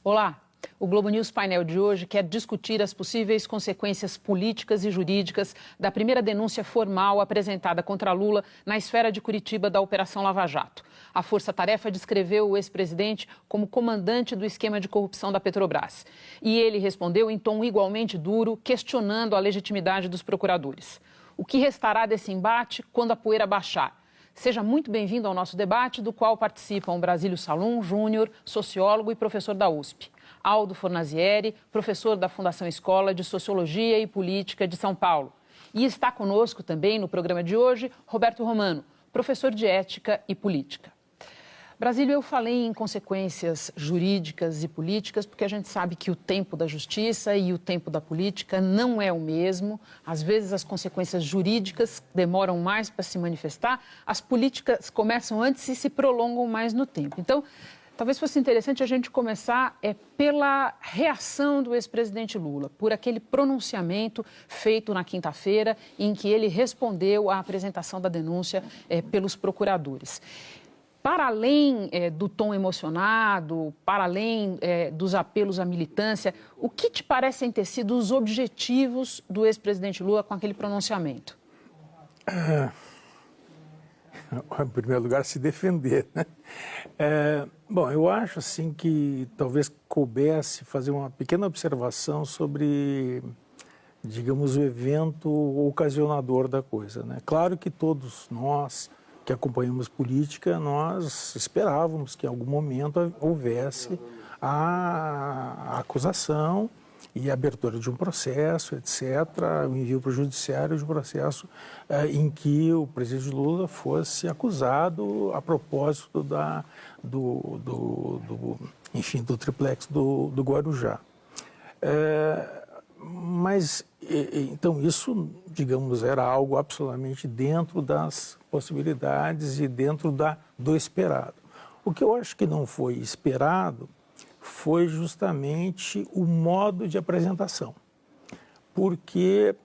Olá! O Globo News Painel de hoje quer discutir as possíveis consequências políticas e jurídicas da primeira denúncia formal apresentada contra Lula na esfera de Curitiba da Operação Lava Jato. A Força Tarefa descreveu o ex-presidente como comandante do esquema de corrupção da Petrobras. E ele respondeu em tom igualmente duro, questionando a legitimidade dos procuradores. O que restará desse embate quando a poeira baixar? Seja muito bem-vindo ao nosso debate, do qual participam Brasílio Salum Júnior, sociólogo e professor da USP. Aldo Fornazieri, professor da Fundação Escola de Sociologia e Política de São Paulo. E está conosco também no programa de hoje Roberto Romano, professor de Ética e Política. Brasílio, eu falei em consequências jurídicas e políticas porque a gente sabe que o tempo da justiça e o tempo da política não é o mesmo. Às vezes as consequências jurídicas demoram mais para se manifestar, as políticas começam antes e se prolongam mais no tempo. Então, talvez fosse interessante a gente começar pela reação do ex-presidente Lula, por aquele pronunciamento feito na quinta-feira em que ele respondeu à apresentação da denúncia pelos procuradores. Para além do tom emocionado, para além dos apelos à militância, o que te parecem ter sido os objetivos do ex-presidente Lula com aquele pronunciamento? Em primeiro lugar, se defender, né? Bom, eu acho assim que talvez coubesse fazer uma pequena observação sobre, digamos, o evento ocasionador da coisa, né? Claro que todos nós que acompanhamos política, nós esperávamos que em algum momento houvesse a acusação e a abertura de um processo, etc., o envio para o judiciário de um processo em que o presidente Lula fosse acusado a propósito enfim, do triplex do Guarujá. Mas, então, isso, digamos, era algo absolutamente dentro das possibilidades e dentro do esperado. O que eu acho que não foi esperado foi justamente o modo de apresentação, porque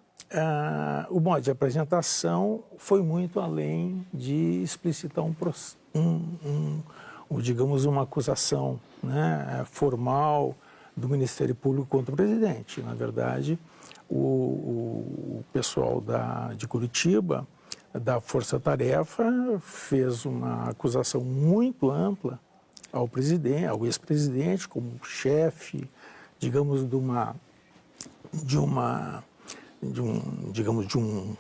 o modo de apresentação foi muito além de explicitar digamos, uma acusação, né, formal do Ministério Público contra o presidente. Na verdade, o pessoal de Curitiba, da Força Tarefa, fez uma acusação muito ampla ao presidente, ao ex-presidente, como chefe, digamos, de uma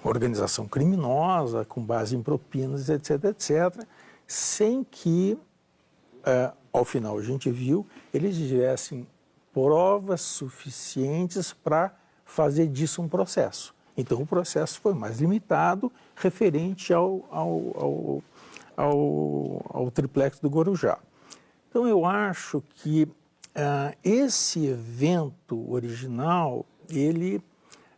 organização criminosa, com base em propinas, etc., etc., sem que, ao final, a gente viu, eles tivessem provas suficientes para fazer disso um processo. Então, o processo foi mais limitado, referente ao triplex do Guarujá. Então, eu acho que esse evento original, ele,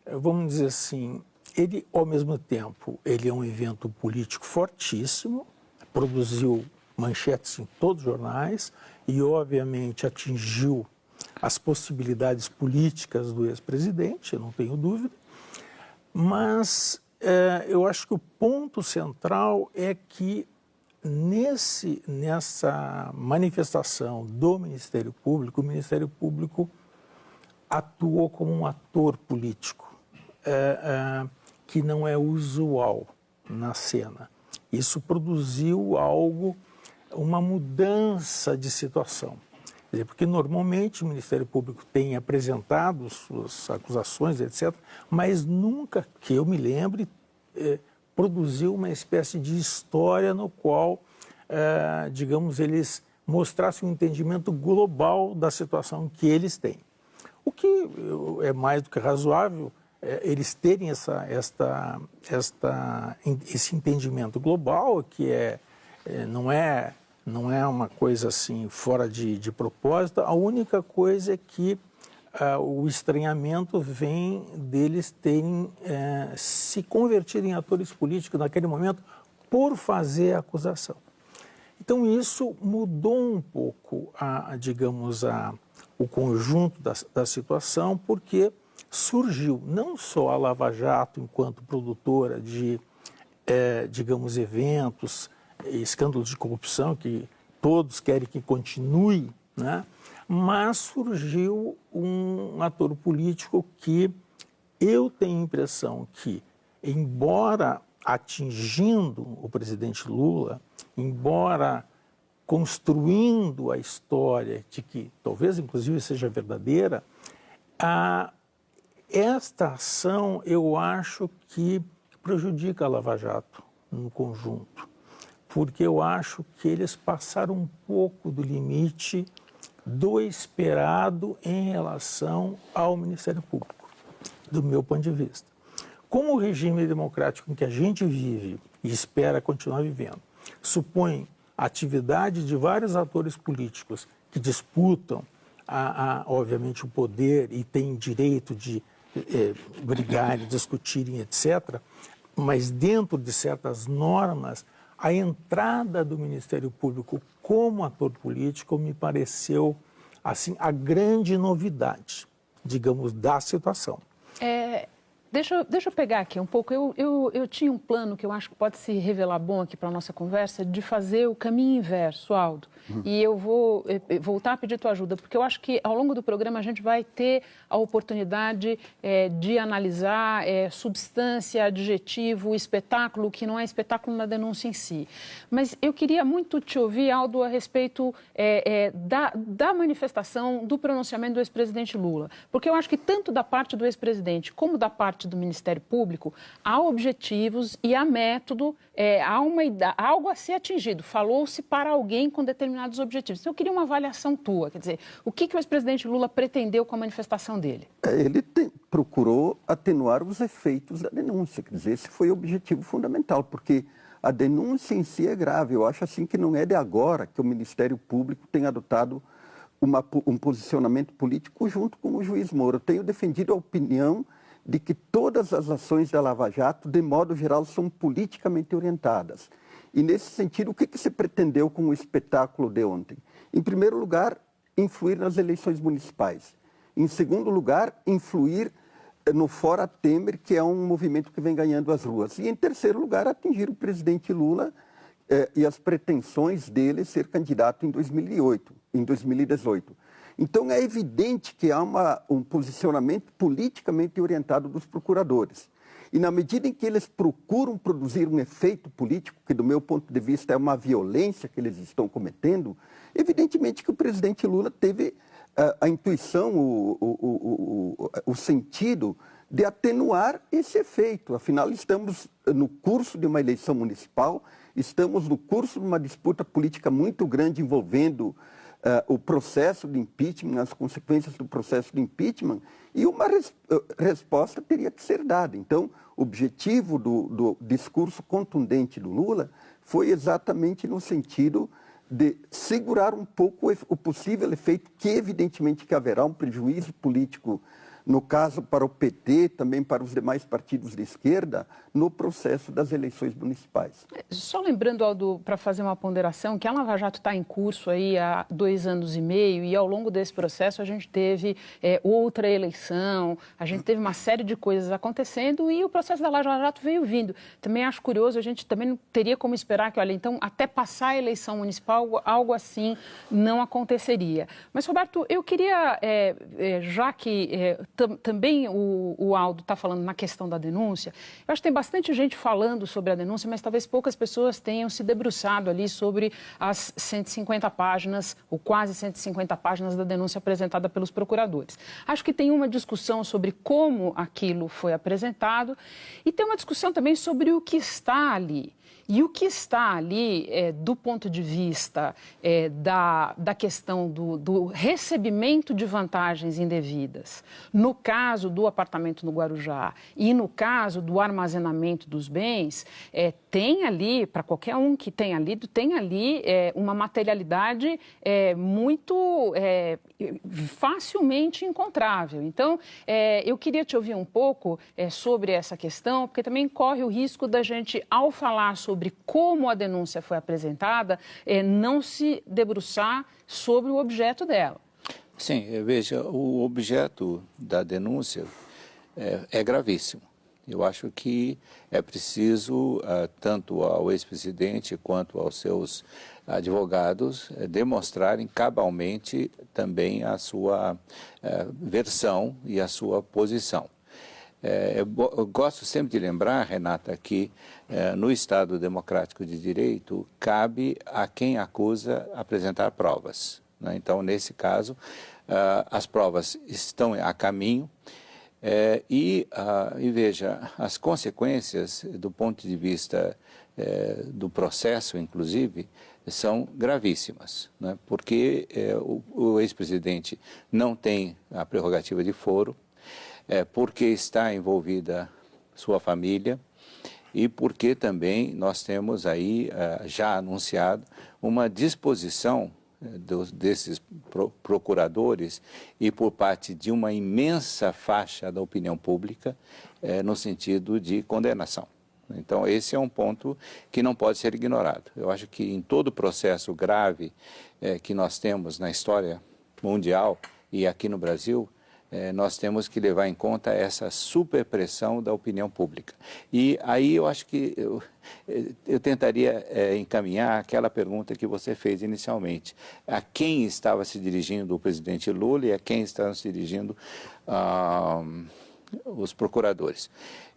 vamos dizer assim, ele, ao mesmo tempo, ele é um evento político fortíssimo, produziu manchetes em todos os jornais e, obviamente, atingiu as possibilidades políticas do ex-presidente, eu não tenho dúvida, mas eu acho que o ponto central é que nessa manifestação do Ministério Público, o Ministério Público atuou como um ator político, que não é usual na cena. Isso produziu uma mudança de situação. Porque normalmente o Ministério Público tem apresentado suas acusações, etc., mas nunca, que eu me lembre, produziu uma espécie de história no qual, digamos, eles mostrassem um entendimento global da situação que eles têm. O que é mais do que razoável, eles terem esse entendimento global, que não é uma coisa assim fora de propósito. A única coisa é que o estranhamento vem deles terem se convertido em atores políticos naquele momento por fazer a acusação. Então isso mudou um pouco, o conjunto da situação, porque surgiu não só a Lava Jato enquanto produtora de, digamos, eventos, escândalos de corrupção que todos querem que continue, né? mas surgiu um ator político que eu tenho a impressão que, embora atingindo o presidente Lula, embora construindo a história de que talvez inclusive seja verdadeira, esta ação eu acho que prejudica a Lava Jato no conjunto, porque eu acho que eles passaram um pouco do limite do esperado em relação ao Ministério Público, do meu ponto de vista. Como o regime democrático em que a gente vive e espera continuar vivendo supõe a atividade de vários atores políticos que disputam, obviamente, o poder e têm direito de brigarem, discutirem, etc., mas dentro de certas normas, a entrada do Ministério Público como ator político me pareceu, assim, a grande novidade, digamos, da situação. Deixa eu pegar aqui um pouco. Eu tinha um plano que eu acho que pode se revelar bom aqui para a nossa conversa, de fazer o caminho inverso, Aldo. E eu vou voltar a pedir tua ajuda, porque eu acho que ao longo do programa a gente vai ter a oportunidade de analisar substância, adjetivo, espetáculo, que não é espetáculo na denúncia em si. Mas eu queria muito te ouvir, Aldo, a respeito da manifestação, do pronunciamento do ex-presidente Lula. Porque eu acho que tanto da parte do ex-presidente como da parte do Ministério Público, há objetivos e há método, há algo a ser atingido. Falou-se para alguém com determinados objetivos. Então, eu queria uma avaliação tua, quer dizer, o que o ex-presidente Lula pretendeu com a manifestação dele? Ele procurou atenuar os efeitos da denúncia, quer dizer, esse foi o objetivo fundamental, porque a denúncia em si é grave. Eu acho assim que não é de agora que o Ministério Público tem adotado um posicionamento político junto com o juiz Moro. Eu tenho defendido a opinião de que todas as ações da Lava Jato, de modo geral, são politicamente orientadas. E, nesse sentido, o que se pretendeu com o espetáculo de ontem? Em primeiro lugar, influir nas eleições municipais. Em segundo lugar, influir no Fora Temer, que é um movimento que vem ganhando as ruas. E, em terceiro lugar, atingir o presidente Lula e as pretensões dele ser candidato em 2018. Então, é evidente que há um posicionamento politicamente orientado dos procuradores. E, na medida em que eles procuram produzir um efeito político, que, do meu ponto de vista, é uma violência que eles estão cometendo, evidentemente que o presidente Lula teve a intuição, o sentido de atenuar esse efeito. Afinal, estamos no curso de uma eleição municipal, estamos no curso de uma disputa política muito grande envolvendo o processo de impeachment, as consequências do processo de impeachment, e uma resposta teria que ser dada. Então, o objetivo do discurso contundente do Lula foi exatamente no sentido de segurar um pouco o possível efeito, que evidentemente que haverá um prejuízo político, no caso para o PT, também para os demais partidos de esquerda, no processo das eleições municipais. Só lembrando, Aldo, para fazer uma ponderação, que a Lava Jato está em curso aí há 2 anos e meio, e ao longo desse processo a gente teve outra eleição, a gente teve uma série de coisas acontecendo e o processo da Lava Jato veio vindo. Também acho curioso, a gente também não teria como esperar que, olha, então, até passar a eleição municipal, algo assim não aconteceria. Mas, Roberto, eu queria, já que também o Aldo está falando na questão da denúncia, eu acho que tem bastante gente falando sobre a denúncia, mas talvez poucas pessoas tenham se debruçado ali sobre as 150 páginas, ou quase 150 páginas da denúncia apresentada pelos procuradores. Acho que tem uma discussão sobre como aquilo foi apresentado e tem uma discussão também sobre o que está ali. E o que está ali, do ponto de vista da questão do recebimento de vantagens indevidas, no caso do apartamento no Guarujá e no caso do armazenamento dos bens, tem ali, para qualquer um que tenha lido, tem ali uma materialidade muito facilmente encontrável. Então, eu queria te ouvir um pouco sobre essa questão, porque também corre o risco da gente, ao falar sobre como a denúncia foi apresentada, não se debruçar sobre o objeto dela. Sim, veja, o objeto da denúncia é gravíssimo. Eu acho que é preciso, tanto ao ex-presidente quanto aos seus advogados, demonstrarem cabalmente também a sua versão e a sua posição. Eu gosto sempre de lembrar, Renata, que no Estado Democrático de Direito cabe a quem acusa apresentar provas, né? Então, nesse caso, as provas estão a caminho e veja, as consequências do ponto de vista do processo, inclusive, são gravíssimas, né? Porque o ex-presidente não tem a prerrogativa de foro, porque está envolvida sua família e porque também nós temos aí já anunciado uma disposição desses procuradores e por parte de uma imensa faixa da opinião pública no sentido de condenação. Então, esse é um ponto que não pode ser ignorado. Eu acho que em todo o processo grave que nós temos na história mundial e aqui no Brasil, nós temos que levar em conta essa superpressão da opinião pública. E aí eu acho que eu tentaria encaminhar aquela pergunta que você fez inicialmente. A quem estava se dirigindo o presidente Lula e a quem estavam se dirigindo os procuradores.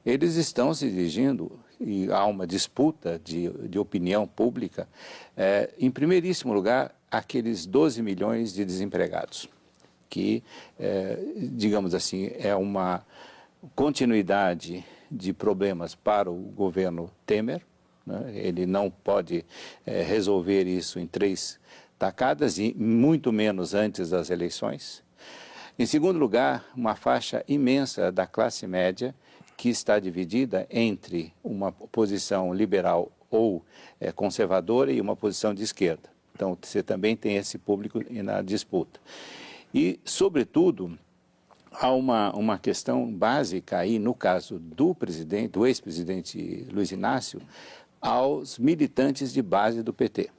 Eles estão se dirigindo, e há uma disputa de opinião pública, em primeiríssimo lugar, aqueles 12 milhões de desempregados, que, digamos assim, é uma continuidade de problemas para o governo Temer, né? Ele não pode resolver isso em 3 tacadas e muito menos antes das eleições. Em segundo lugar, uma faixa imensa da classe média que está dividida entre uma posição liberal ou conservadora e uma posição de esquerda. Então, você também tem esse público na disputa. E, sobretudo, há uma questão básica aí, no caso do ex-presidente Luiz Inácio, aos militantes de base do PT.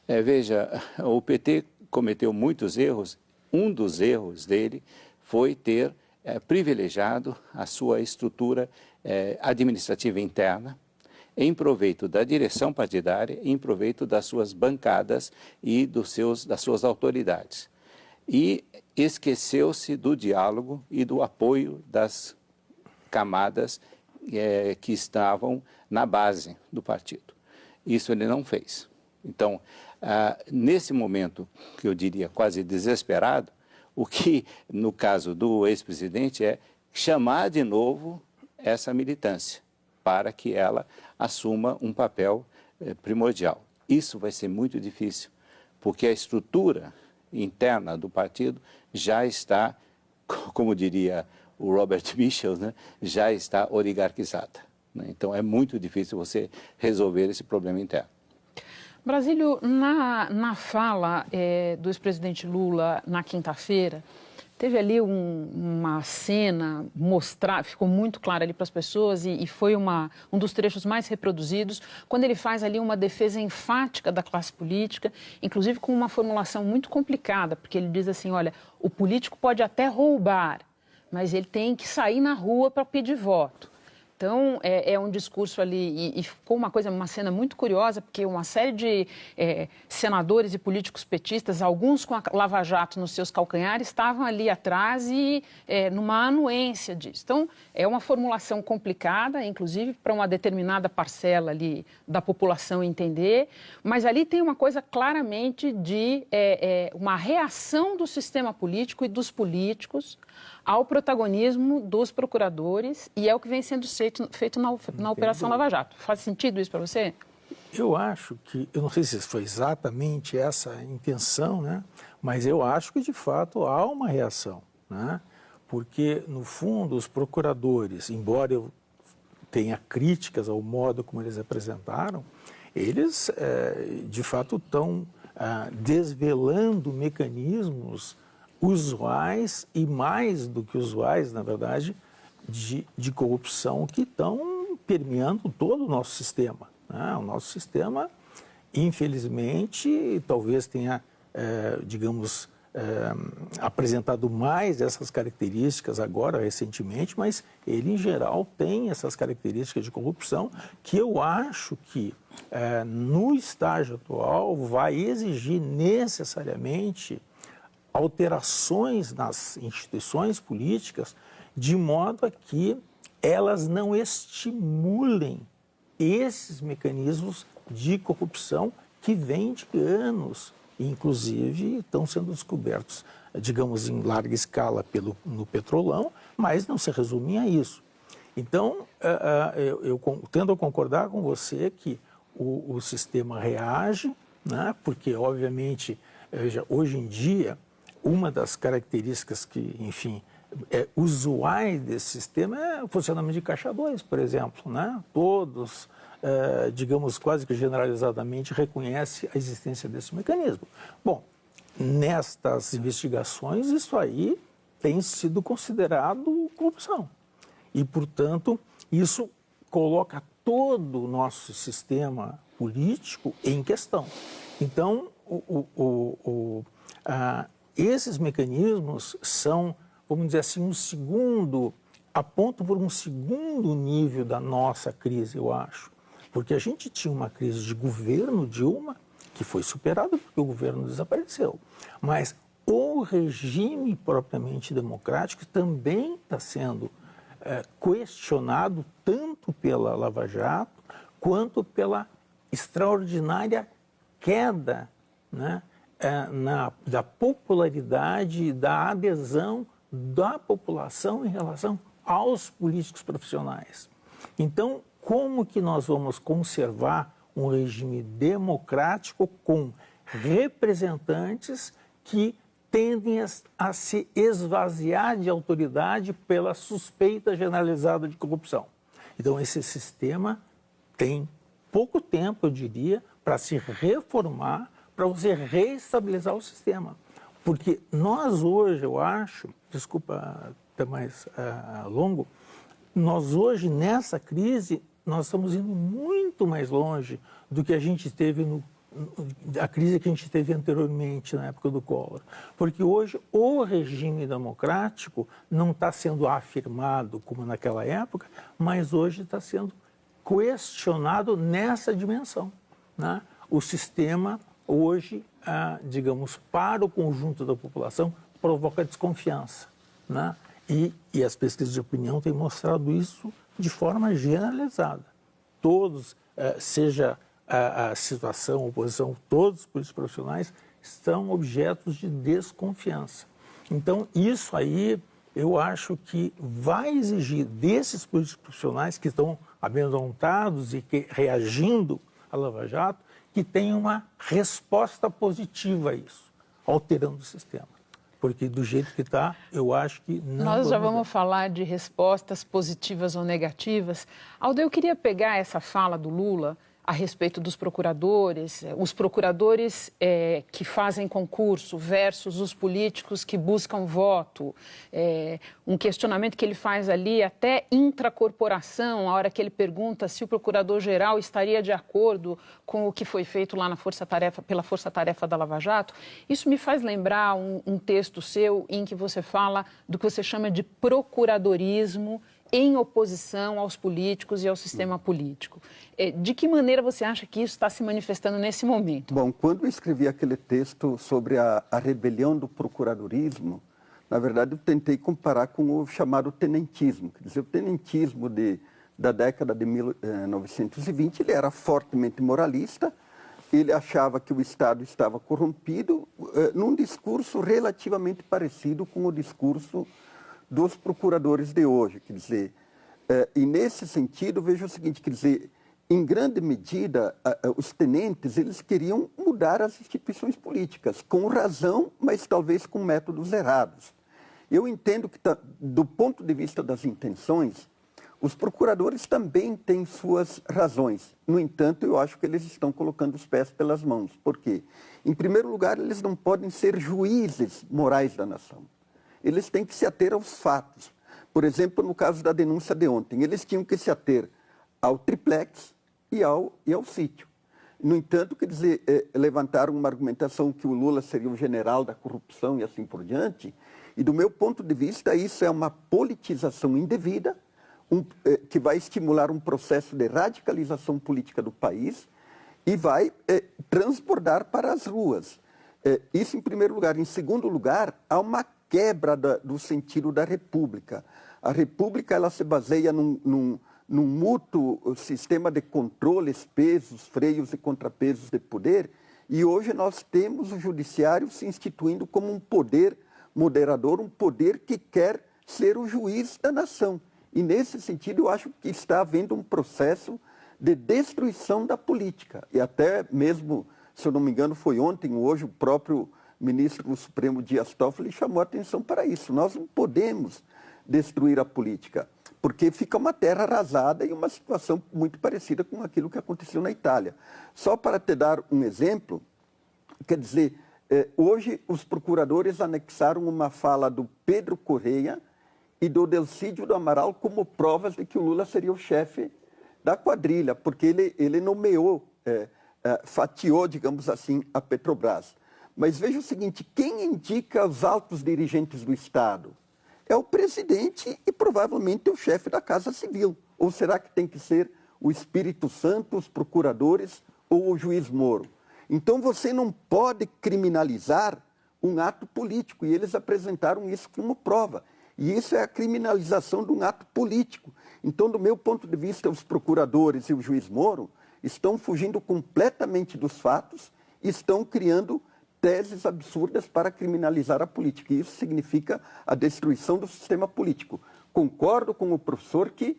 Veja, o PT cometeu muitos erros. Um dos erros dele foi ter privilegiado a sua estrutura administrativa interna em proveito da direção partidária, em proveito das suas bancadas e das suas autoridades. E esqueceu-se do diálogo e do apoio das camadas que estavam na base do partido. Isso ele não fez. Então, nesse momento, que eu diria quase desesperado, o que, no caso do ex-presidente, é chamar de novo essa militância para que ela assuma um papel primordial. Isso vai ser muito difícil, porque a estrutura interna do partido já está, como diria o Robert Michel, né, já está oligarquizada, né? Então é muito difícil você resolver esse problema interno. Brasílio, na fala do ex-presidente Lula na quinta-feira, teve ali uma cena ficou muito clara ali para as pessoas e foi um dos trechos mais reproduzidos, quando ele faz ali uma defesa enfática da classe política, inclusive com uma formulação muito complicada, porque ele diz assim, olha, o político pode até roubar, mas ele tem que sair na rua para pedir voto. Então, é um discurso ali, e ficou uma cena muito curiosa, porque uma série de senadores e políticos petistas, alguns com a Lava Jato nos seus calcanhares, estavam ali atrás e numa anuência disso. Então, é uma formulação complicada, inclusive para uma determinada parcela ali da população entender, mas ali tem uma coisa claramente de uma reação do sistema político e dos políticos ao protagonismo dos procuradores, e é o que vem sendo feito na Operação Lava Jato. Faz sentido isso para você? Eu acho que, eu não sei se foi exatamente essa a intenção, né? Mas eu acho que, de fato, há uma reação, né? Porque, no fundo, os procuradores, embora eu tenha críticas ao modo como eles apresentaram, eles, de fato, estão desvelando mecanismos usuais e mais do que usuais, na verdade, de corrupção que estão permeando todo o nosso sistema, né? O nosso sistema, infelizmente, talvez tenha, digamos, apresentado mais essas características agora, recentemente, mas ele, em geral, tem essas características de corrupção que eu acho que, no estágio atual, vai exigir necessariamente alterações nas instituições políticas, de modo a que elas não estimulem esses mecanismos de corrupção que vêm de anos, inclusive estão sendo descobertos, digamos, em larga escala no petrolão, mas não se resumem a isso. Então, eu tendo a concordar com você que o sistema reage, né, porque, obviamente, hoje em dia, uma das características que, enfim, usuais desse sistema é o funcionamento de caixa 2, por exemplo, né? Todos, digamos, quase que generalizadamente reconhecem a existência desse mecanismo. Bom, nestas investigações, isso aí tem sido considerado corrupção. E, portanto, isso coloca todo o nosso sistema político em questão. Então, esses mecanismos são, vamos dizer assim, apontam por um segundo nível da nossa crise, eu acho. Porque a gente tinha uma crise de governo Dilma, que foi superada porque o governo desapareceu. Mas o regime propriamente democrático também está sendo questionado tanto pela Lava Jato quanto pela extraordinária queda, né, da popularidade e da adesão da população em relação aos políticos profissionais. Então, como que nós vamos conservar um regime democrático com representantes que tendem a se esvaziar de autoridade pela suspeita generalizada de corrupção? Então, esse sistema tem pouco tempo, eu diria, para se reformar, para você reestabilizar o sistema. Porque nós hoje, eu acho, desculpa até mais longo, nós hoje, nessa crise, nós estamos indo muito mais longe do que a gente teve a crise que a gente teve anteriormente, na época do Collor. Porque hoje o regime democrático não está sendo afirmado como naquela época, mas hoje está sendo questionado nessa dimensão, né? O sistema hoje, digamos, para o conjunto da população, provoca desconfiança, né? E as pesquisas de opinião têm mostrado isso de forma generalizada. Todos, seja a situação, a oposição, todos os políticos profissionais são objetos de desconfiança. Então, isso aí, eu acho que vai exigir desses políticos profissionais que estão amedrontados e que reagindo à Lava Jato, que tenham uma resposta positiva a isso, alterando o sistema. Porque do jeito que está, eu acho que não... Nós já vamos falar de respostas positivas ou negativas. Aldo, eu queria pegar essa fala do Lula a respeito dos procuradores, os procuradores que fazem concurso versus os políticos que buscam voto, um questionamento que ele faz ali até intracorporação, a hora que ele pergunta se o procurador-geral estaria de acordo com o que foi feito lá pela Força-Tarefa da Lava Jato. Isso me faz lembrar um texto seu em que você fala do que você chama de procuradorismo em oposição aos políticos e ao sistema político. De que maneira você acha que isso está se manifestando nesse momento? Bom, quando eu escrevi aquele texto sobre a rebelião do procuradorismo, na verdade eu tentei comparar com o chamado tenentismo. Quer dizer, o tenentismo da década de 1920, ele era fortemente moralista, ele achava que o Estado estava corrompido, num discurso relativamente parecido com o discurso dos procuradores de hoje, quer dizer, e nesse sentido vejo o seguinte, quer dizer, em grande medida os tenentes eles queriam mudar as instituições políticas, com razão, mas talvez com métodos errados. Eu entendo que do ponto de vista das intenções, os procuradores também têm suas razões. No entanto, eu acho que eles estão colocando os pés pelas mãos. Por quê? Em primeiro lugar, eles não podem ser juízes morais da nação. Eles têm que se ater aos fatos. Por exemplo, no caso da denúncia de ontem, eles tinham que se ater ao triplex e ao sítio. No entanto, quer dizer, levantaram uma argumentação que o Lula seria o general da corrupção e assim por diante. E do meu ponto de vista, isso é uma politização indevida, que vai estimular um processo de radicalização política do país e vai transbordar para as ruas. Isso em primeiro lugar. Em segundo lugar, há uma quebra do sentido da República. A República ela se baseia num mútuo sistema de controles, pesos, freios e contrapesos de poder, e hoje nós temos o judiciário se instituindo como um poder moderador, um poder que quer ser o juiz da nação. E nesse sentido eu acho que está havendo um processo de destruição da política. E até mesmo, se eu não me engano, foi ontem ou hoje, o próprio ministro do Supremo Dias Toffoli chamou a atenção para isso. Nós não podemos destruir a política, porque fica uma terra arrasada e uma situação muito parecida com aquilo que aconteceu na Itália. Só para te dar um exemplo, quer dizer, hoje os procuradores anexaram uma fala do Pedro Correia e do Delcídio do Amaral como provas de que o Lula seria o chefe da quadrilha, porque ele nomeou, fatiou, digamos assim, a Petrobras. Mas veja o seguinte, quem indica os altos dirigentes do Estado? É o presidente e provavelmente o chefe da Casa Civil. Ou será que tem que ser o Espírito Santo, os procuradores ou o juiz Moro? Então você não pode criminalizar um ato político, e eles apresentaram isso como prova. E isso é a criminalização de um ato político. Então, do meu ponto de vista, os procuradores e o juiz Moro estão fugindo completamente dos fatos e estão criando teses absurdas para criminalizar a política. E isso significa a destruição do sistema político. Concordo com o professor que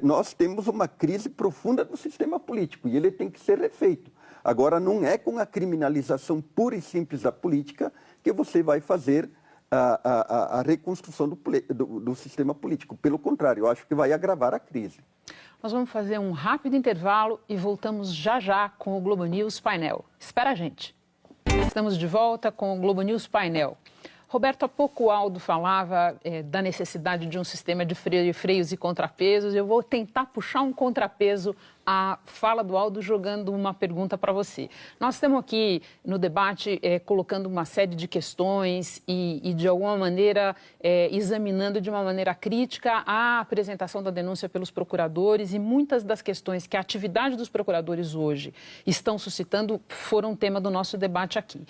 nós temos uma crise profunda do sistema político e ele tem que ser refeito. Agora, não é com a criminalização pura e simples da política que você vai fazer a reconstrução do sistema político. Pelo contrário, eu acho que vai agravar a crise. Nós vamos fazer um rápido intervalo e voltamos já já com o Globo News Painel. Espera a gente. Estamos de volta com o Globo News Painel. Roberto, há pouco o Aldo falava da necessidade de um sistema de freios e contrapesos. Eu vou tentar puxar um contrapeso à fala do Aldo jogando uma pergunta para você. Nós estamos aqui no debate colocando uma série de questões e de alguma maneira, examinando de uma maneira crítica a apresentação da denúncia pelos procuradores e muitas das questões que a atividade dos procuradores hoje estão suscitando foram tema do nosso debate aqui.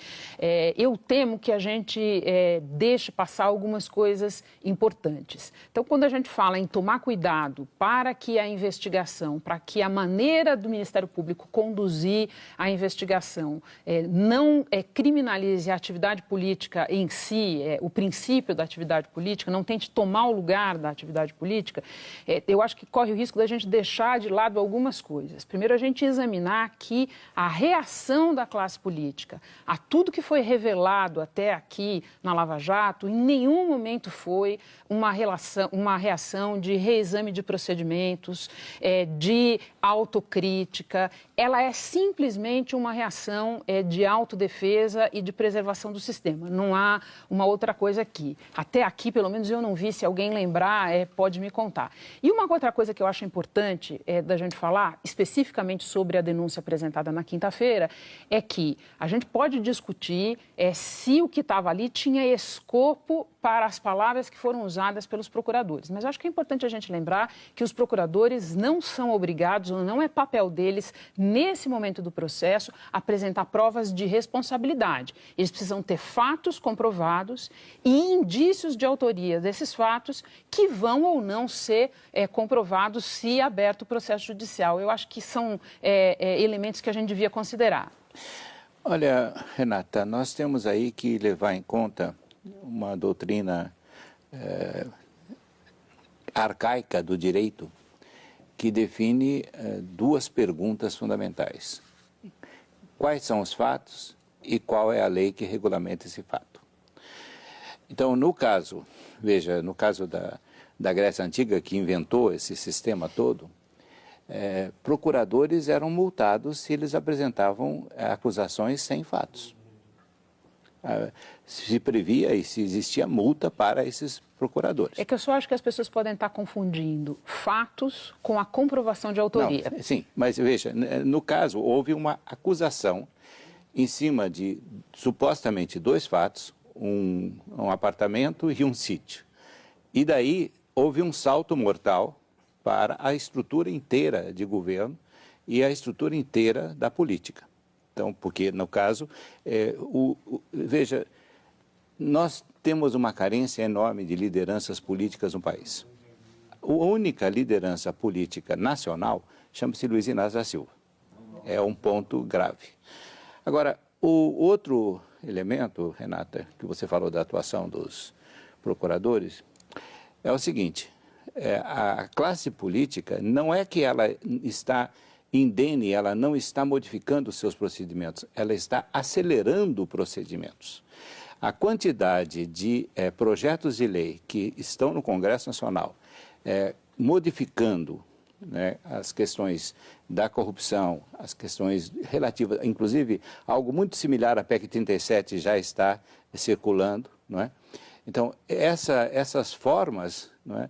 Eu temo que a gente deixe passar algumas coisas importantes. Então, quando a gente fala em tomar cuidado para que a investigação, para que a maneira do Ministério Público conduzir a investigação não criminalize a atividade política em si, o princípio da atividade política, não tente tomar o lugar da atividade política, eu acho que corre o risco da gente deixar de lado algumas coisas. Primeiro, a gente examinar aqui a reação da classe política a tudo que foi revelado até aqui na Lava Jato. Em nenhum momento foi uma reação de reexame de procedimentos, de autocrítica. Ela é simplesmente uma reação de autodefesa e de preservação do sistema. Não há uma outra coisa aqui. Até aqui, pelo menos, eu não vi. Se alguém lembrar, pode me contar. E uma outra coisa que eu acho importante da gente falar, especificamente sobre a denúncia apresentada na quinta-feira, é que a gente pode discutir se o que estava ali tinha escopo para as palavras que foram usadas pelos procuradores. Mas eu acho que é importante a gente lembrar que os procuradores não são obrigados, ou não é papel deles, nesse momento do processo, apresentar provas de responsabilidade. Eles precisam ter fatos comprovados e indícios de autoria desses fatos que vão ou não ser comprovados se aberto o processo judicial. Eu acho que são elementos que a gente devia considerar. Olha, Renata, nós temos aí que levar em conta uma doutrina arcaica do direito que define duas perguntas fundamentais. Quais são os fatos e qual é a lei que regulamenta esse fato? Então, no caso da Grécia Antiga, que inventou esse sistema todo, procuradores eram multados se eles apresentavam acusações sem fatos. se previa e se existia multa para esses procuradores. É que eu só acho que as pessoas podem estar confundindo fatos com a comprovação de autoria. Não, sim, mas veja, no caso houve uma acusação em cima de supostamente 2 fatos, um apartamento e um sítio. E daí houve um salto mortal para a estrutura inteira de governo e a estrutura inteira da política. Então, porque no caso, veja, nós temos uma carência enorme de lideranças políticas no país. A única liderança política nacional chama-se Luiz Inácio da Silva. É um ponto grave. Agora, o outro elemento, Renata, que você falou da atuação dos procuradores, é o seguinte, a classe política não é que ela está indene, ela não está modificando os seus procedimentos, ela está acelerando procedimentos. A quantidade de projetos de lei que estão no Congresso Nacional modificando, né, as questões da corrupção, as questões relativas, inclusive algo muito similar à PEC 37 já está circulando, não é? Então, essas formas, não é?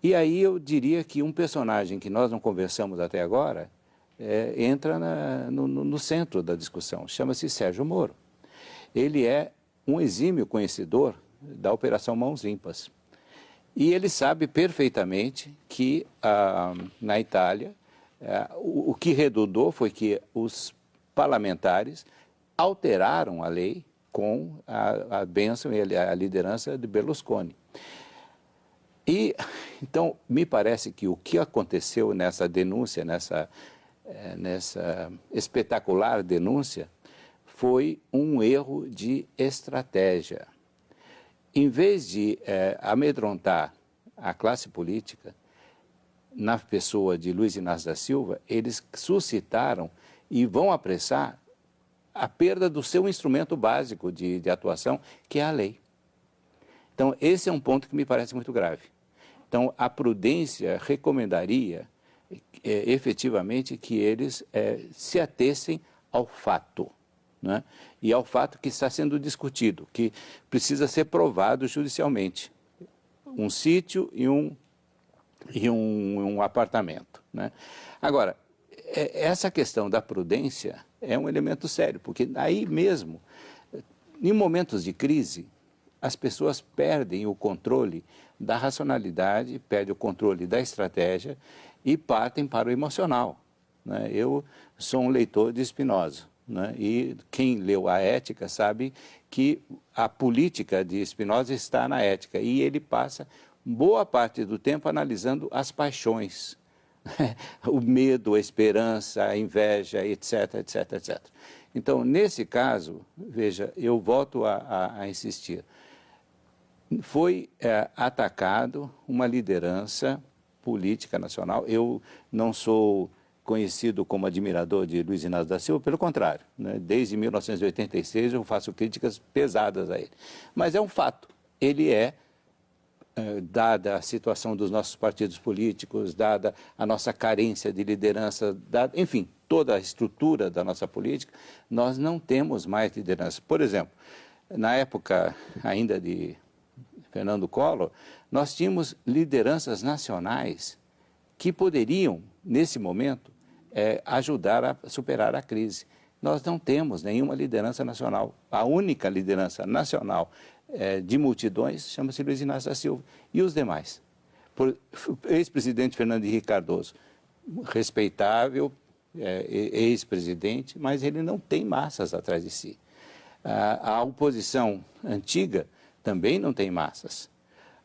E aí eu diria que um personagem que nós não conversamos até agora entra no centro da discussão, chama-se Sérgio Moro. Ele é um exímio conhecedor da Operação Mãos Limpas. E ele sabe perfeitamente que na Itália o que redundou foi que os parlamentares alteraram a lei com a bênção e a liderança de Berlusconi. E, então, me parece que o que aconteceu nessa denúncia, nessa espetacular denúncia, foi um erro de estratégia. Em vez de amedrontar a classe política, na pessoa de Luiz Inácio da Silva, eles suscitaram e vão apressar a perda do seu instrumento básico de atuação, que é a lei. Então, esse é um ponto que me parece muito grave. Então, a prudência recomendaria efetivamente que eles se atessem ao fato, né? E ao fato que está sendo discutido, que precisa ser provado judicialmente. Um sítio e um apartamento, né? Agora, essa questão da prudência é um elemento sério, porque aí mesmo, em momentos de crise, as pessoas perdem o controle da racionalidade, perdem o controle da estratégia e partem para o emocional, né? Eu sou um leitor de Spinoza, né? E quem leu a Ética sabe que a política de Spinoza está na ética e ele passa boa parte do tempo analisando as paixões, o medo, a esperança, a inveja, etc, etc, etc. Então, nesse caso, veja, eu volto a insistir. Foi atacado uma liderança política nacional. Eu não sou conhecido como admirador de Luiz Inácio da Silva, pelo contrário, né? Desde 1986 eu faço críticas pesadas a ele. Mas é um fato, ele dada a situação dos nossos partidos políticos, dada a nossa carência de liderança, enfim, toda a estrutura da nossa política, nós não temos mais liderança. Por exemplo, na época ainda de Fernando Collor, nós tínhamos lideranças nacionais que poderiam, nesse momento, ajudar a superar a crise. Nós não temos nenhuma liderança nacional. A única liderança nacional de multidões chama-se Luiz Inácio da Silva. E os demais? Ex-presidente Fernando Henrique Cardoso, respeitável, ex-presidente, mas ele não tem massas atrás de si. A oposição antiga também não tem massas.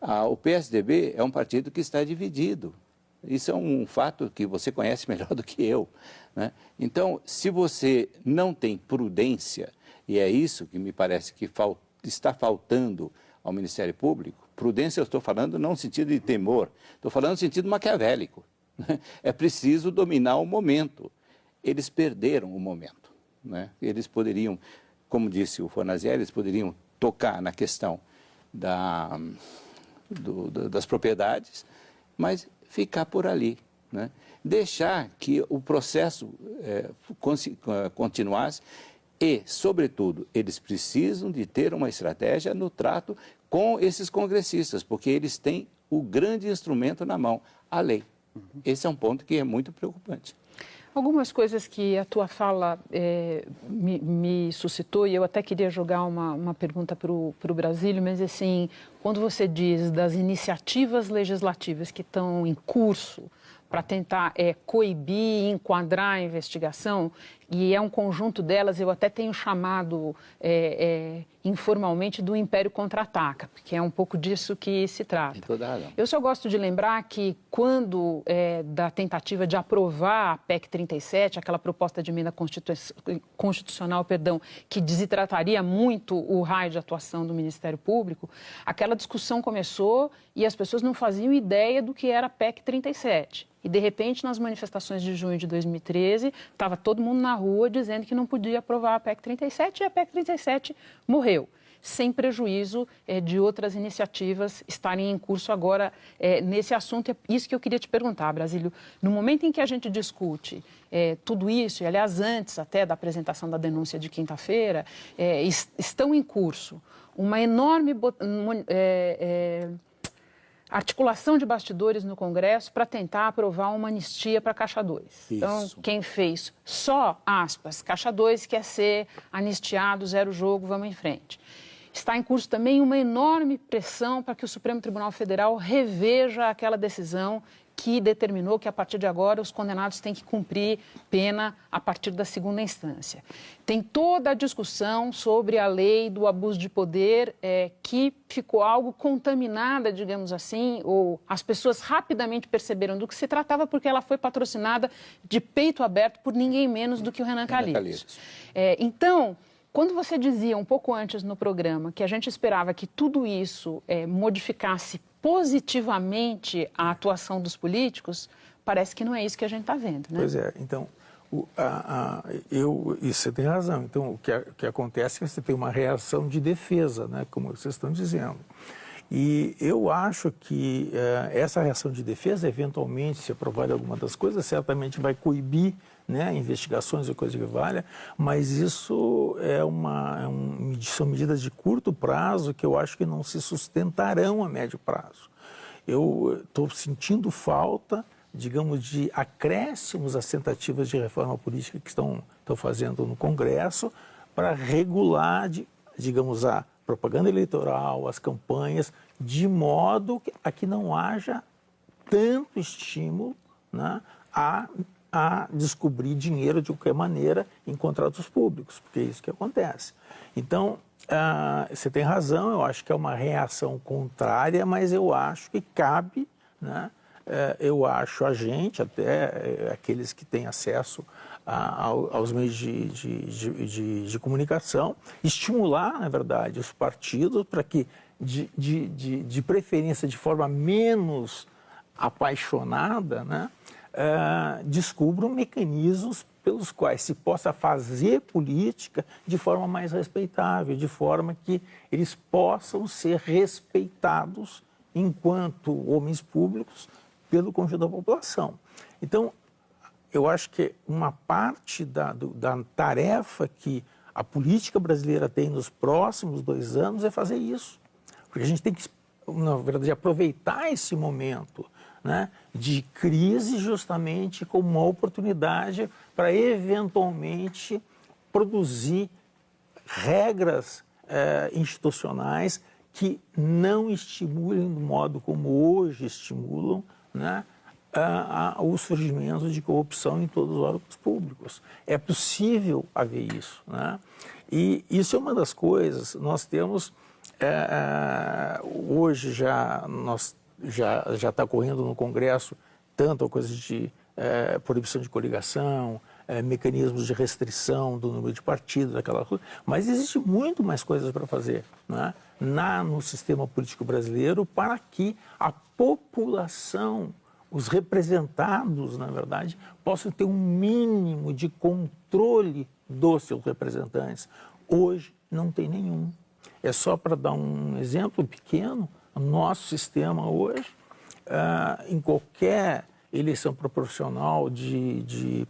O PSDB é um partido que está dividido. Isso é um fato que você conhece melhor do que eu, né? Então, se você não tem prudência, e é isso que me parece que está faltando ao Ministério Público, prudência eu estou falando não no sentido de temor, estou falando no sentido maquiavélico. É preciso dominar o momento. Eles perderam o momento, né? Eles poderiam, como disse o Fornazieri, eles poderiam tocar na questão das propriedades, mas ficar por ali, né? Deixar que o processo continuasse E, sobretudo, eles precisam de ter uma estratégia no trato com esses congressistas, porque eles têm o grande instrumento na mão, a lei. Esse é um ponto que é muito preocupante. Algumas coisas que a tua fala me suscitou, e eu até queria jogar uma pergunta para o Brasílio, mas assim, quando você diz das iniciativas legislativas que estão em curso para tentar coibir e enquadrar a investigação, e é um conjunto delas, eu até tenho chamado informalmente do Império Contra-Ataca, porque é um pouco disso que se trata. Tem toda a razão. Eu só gosto de lembrar que quando da tentativa de aprovar a PEC 37, aquela proposta de emenda constitucional, que desidrataria muito o raio de atuação do Ministério Público, aquela discussão começou e as pessoas não faziam ideia do que era a PEC 37. E, de repente, nas manifestações de junho de 2013, estava todo mundo na rua dizendo que não podia aprovar a PEC 37 e a PEC 37 morreu, sem prejuízo de outras iniciativas estarem em curso agora nesse assunto. É isso que eu queria te perguntar, Brasílio. No momento em que a gente discute tudo isso, e aliás, antes até da apresentação da denúncia de quinta-feira, estão em curso uma enorme articulação de bastidores no Congresso para tentar aprovar uma anistia para Caixa 2. Então, quem fez só, aspas, Caixa 2 quer ser anistiado, zero jogo, vamos em frente. Está em curso também uma enorme pressão para que o Supremo Tribunal Federal reveja aquela decisão que determinou que, a partir de agora, os condenados têm que cumprir pena a partir da segunda instância. Tem toda a discussão sobre a lei do abuso de poder, que ficou algo contaminada, digamos assim, ou as pessoas rapidamente perceberam do que se tratava porque ela foi patrocinada de peito aberto por ninguém menos do que o Renan Calheiros. Então, quando você dizia um pouco antes no programa que a gente esperava que tudo isso modificasse positivamente a atuação dos políticos, parece que não é isso que a gente está vendo, né? Pois é, então, você tem razão. Então, o que acontece é que você tem uma reação de defesa, né, como vocês estão dizendo. E eu acho que essa reação de defesa, eventualmente, se aprovar alguma das coisas, certamente vai coibir, né, investigações e coisa que valha, mas isso são medidas de curto prazo que eu acho que não se sustentarão a médio prazo. Eu estou sentindo falta, digamos, de acréscimos às tentativas de reforma política que estão fazendo no Congresso para regular, digamos, a propaganda eleitoral, as campanhas, de modo a que não haja tanto estímulo, né, a descobrir dinheiro de qualquer maneira em contratos públicos, porque é isso que acontece. Então, você tem razão, eu acho que é uma reação contrária, mas eu acho que cabe, né, eu acho a gente, até aqueles que têm acesso aos meios de comunicação, estimular, na verdade, os partidos para que, de preferência de forma menos apaixonada, né, descubram mecanismos pelos quais se possa fazer política de forma mais respeitável, de forma que eles possam ser respeitados enquanto homens públicos pelo conjunto da população. Então, eu acho que uma parte da tarefa que a política brasileira tem nos próximos 2 anos é fazer isso. Porque a gente tem que, na verdade, aproveitar esse momento, né, de crise justamente como uma oportunidade para, eventualmente, produzir regras institucionais que não estimulem do modo como hoje estimulam, né, o surgimento de corrupção em todos os órgãos públicos. É possível haver isso, né? E isso é uma das coisas. Nós temos, hoje já está correndo no Congresso tanto a coisa de proibição de coligação, mecanismos de restrição do número de partidos, aquela coisa, mas existe muito mais coisas para fazer, né, no sistema político brasileiro para que a população, os representados, na verdade, possam ter um mínimo de controle dos seus representantes. Hoje não tem nenhum. É só para dar um exemplo pequeno, o nosso sistema hoje, em qualquer eleição proporcional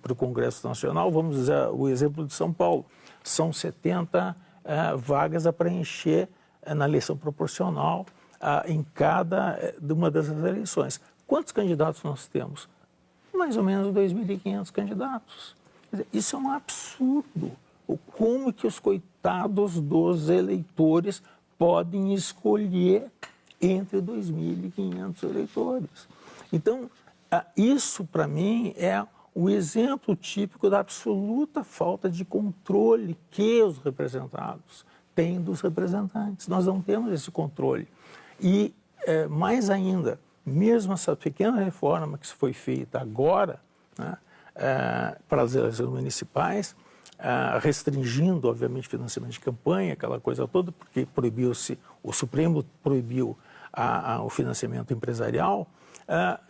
para o Congresso Nacional, vamos usar o exemplo de São Paulo, são 70 vagas a preencher na eleição proporcional em cada uma dessas eleições. Quantos candidatos nós temos? Mais ou menos 2.500 candidatos. Quer dizer, isso é um absurdo. Como que os coitados dos eleitores podem escolher entre 2.500 eleitores? Então, isso para mim é o exemplo típico da absoluta falta de controle que os representados têm dos representantes. Nós não temos esse controle. E, mais ainda, mesmo essa pequena reforma que foi feita agora, né, para as eleições municipais, restringindo, obviamente, financiamento de campanha, aquela coisa toda, porque o Supremo proibiu o financiamento empresarial,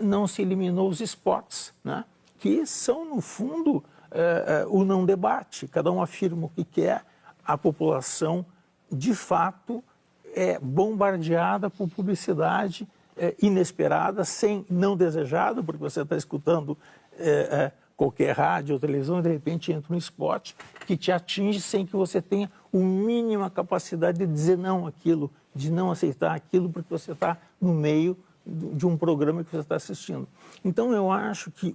não se eliminou os spots, né, que são, no fundo, o não debate. Cada um afirma o que quer, a população, de fato, é bombardeada por publicidade inesperada, não desejada, porque você está escutando qualquer rádio ou televisão e de repente entra um spot que te atinge sem que você tenha a mínima capacidade de dizer não àquilo, de não aceitar aquilo, porque você está no meio de um programa que você está assistindo. Então, eu acho que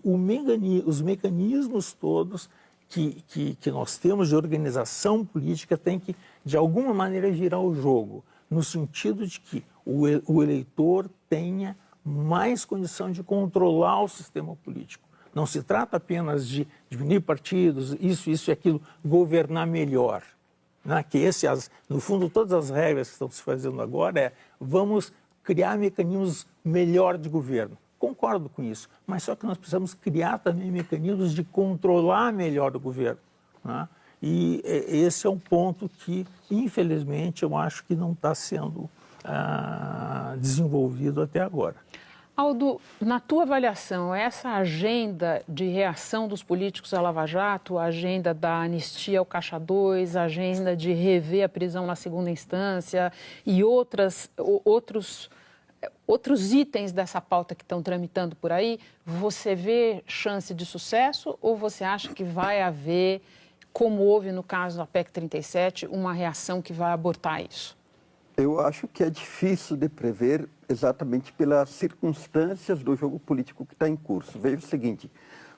os mecanismos todos que nós temos de organização política têm que, de alguma maneira, girar o jogo, no sentido de que o eleitor tenha mais condição de controlar o sistema político. Não se trata apenas de diminuir partidos, isso e aquilo, governar melhor. Né? Que no fundo, todas as regras que estão se fazendo agora vamos criar mecanismos melhor de governo. Concordo com isso, mas só que nós precisamos criar também mecanismos de controlar melhor o governo. Né? E esse é um ponto que, infelizmente, eu acho que não está sendo desenvolvido até agora. Aldo, na tua avaliação, essa agenda de reação dos políticos à Lava Jato, a agenda da anistia ao Caixa 2, a agenda de rever a prisão na segunda instância e outros itens dessa pauta que estão tramitando por aí, você vê chance de sucesso ou você acha que vai haver, como houve no caso da PEC 37, uma reação que vai abortar isso? Eu acho que é difícil de prever exatamente pelas circunstâncias do jogo político que está em curso. Veja o seguinte,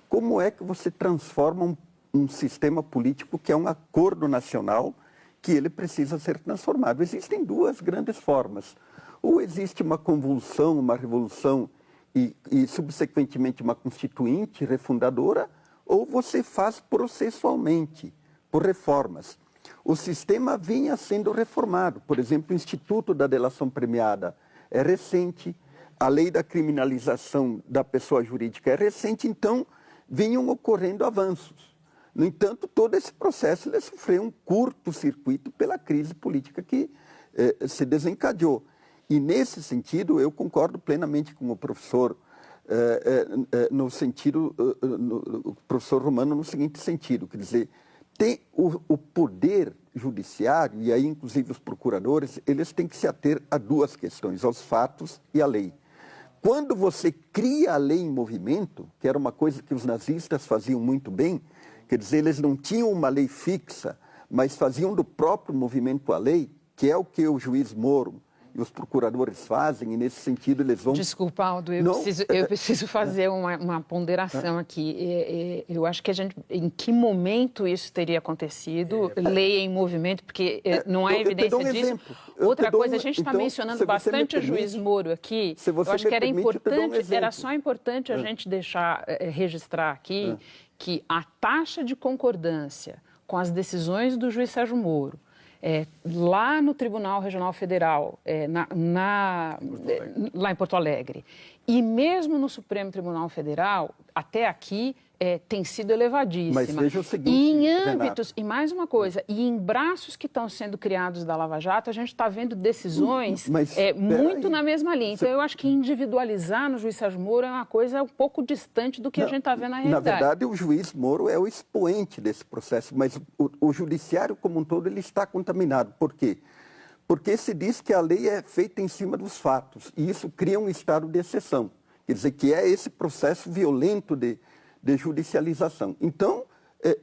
como é que você transforma um sistema político que é um acordo nacional que ele precisa ser transformado? Existem duas grandes formas. Ou existe uma convulsão, uma revolução e subsequentemente, uma constituinte refundadora, ou você faz processualmente, por reformas. O sistema vinha sendo reformado. Por exemplo, o Instituto da Delação Premiada é recente, a lei da criminalização da pessoa jurídica é recente, então vinham ocorrendo avanços. No entanto, todo esse processo ele sofreu um curto-circuito pela crise política que se desencadeou. E, nesse sentido, eu concordo plenamente com o professor, o professor Romano, no seguinte sentido, quer dizer, tem o poder judiciário, e aí inclusive os procuradores, eles têm que se ater a duas questões, aos fatos e à lei. Quando você cria a lei em movimento, que era uma coisa que os nazistas faziam muito bem, quer dizer, eles não tinham uma lei fixa, mas faziam do próprio movimento a lei, que é o que o juiz Moro e os procuradores fazem, e nesse sentido eles vão... Desculpa, Aldo, eu preciso fazer uma ponderação aqui. Eu acho que em que momento isso teria acontecido? Lei em movimento, porque não há evidência disso. Outra coisa, a gente está mencionando bastante o juiz Moro aqui. Eu acho que era só importante a gente deixar registrar aqui que a taxa de concordância com as decisões do juiz Sérgio Moro, lá no Tribunal Regional Federal, lá em Porto Alegre, e mesmo no Supremo Tribunal Federal, até aqui, tem sido elevadíssima. Mas veja o seguinte, e em âmbitos, Renato, e mais uma coisa, e em braços que estão sendo criados da Lava Jato, a gente está vendo decisões muito na mesma linha. Então, eu acho que individualizar no juiz Sérgio Moro é uma coisa um pouco distante do que a gente está vendo na realidade. Na verdade, o juiz Moro é o expoente desse processo, mas o judiciário como um todo ele está contaminado. Por quê? Porque se diz que a lei é feita em cima dos fatos, e isso cria um estado de exceção. Quer dizer, que é esse processo violento de judicialização. Então,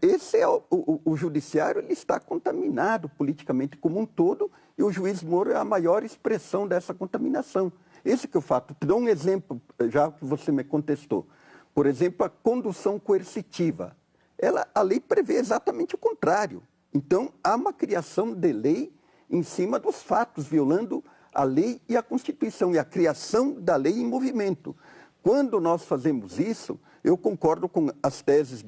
esse é o judiciário, ele está contaminado politicamente como um todo, e o juiz Moro é a maior expressão dessa contaminação. Esse que é o fato. Te dou um exemplo, já que você me contestou. Por exemplo, a condução coercitiva. A lei prevê exatamente o contrário. Então, há uma criação de lei em cima dos fatos, violando a lei e a Constituição, e a criação da lei em movimento. Quando nós fazemos isso, eu concordo com as teses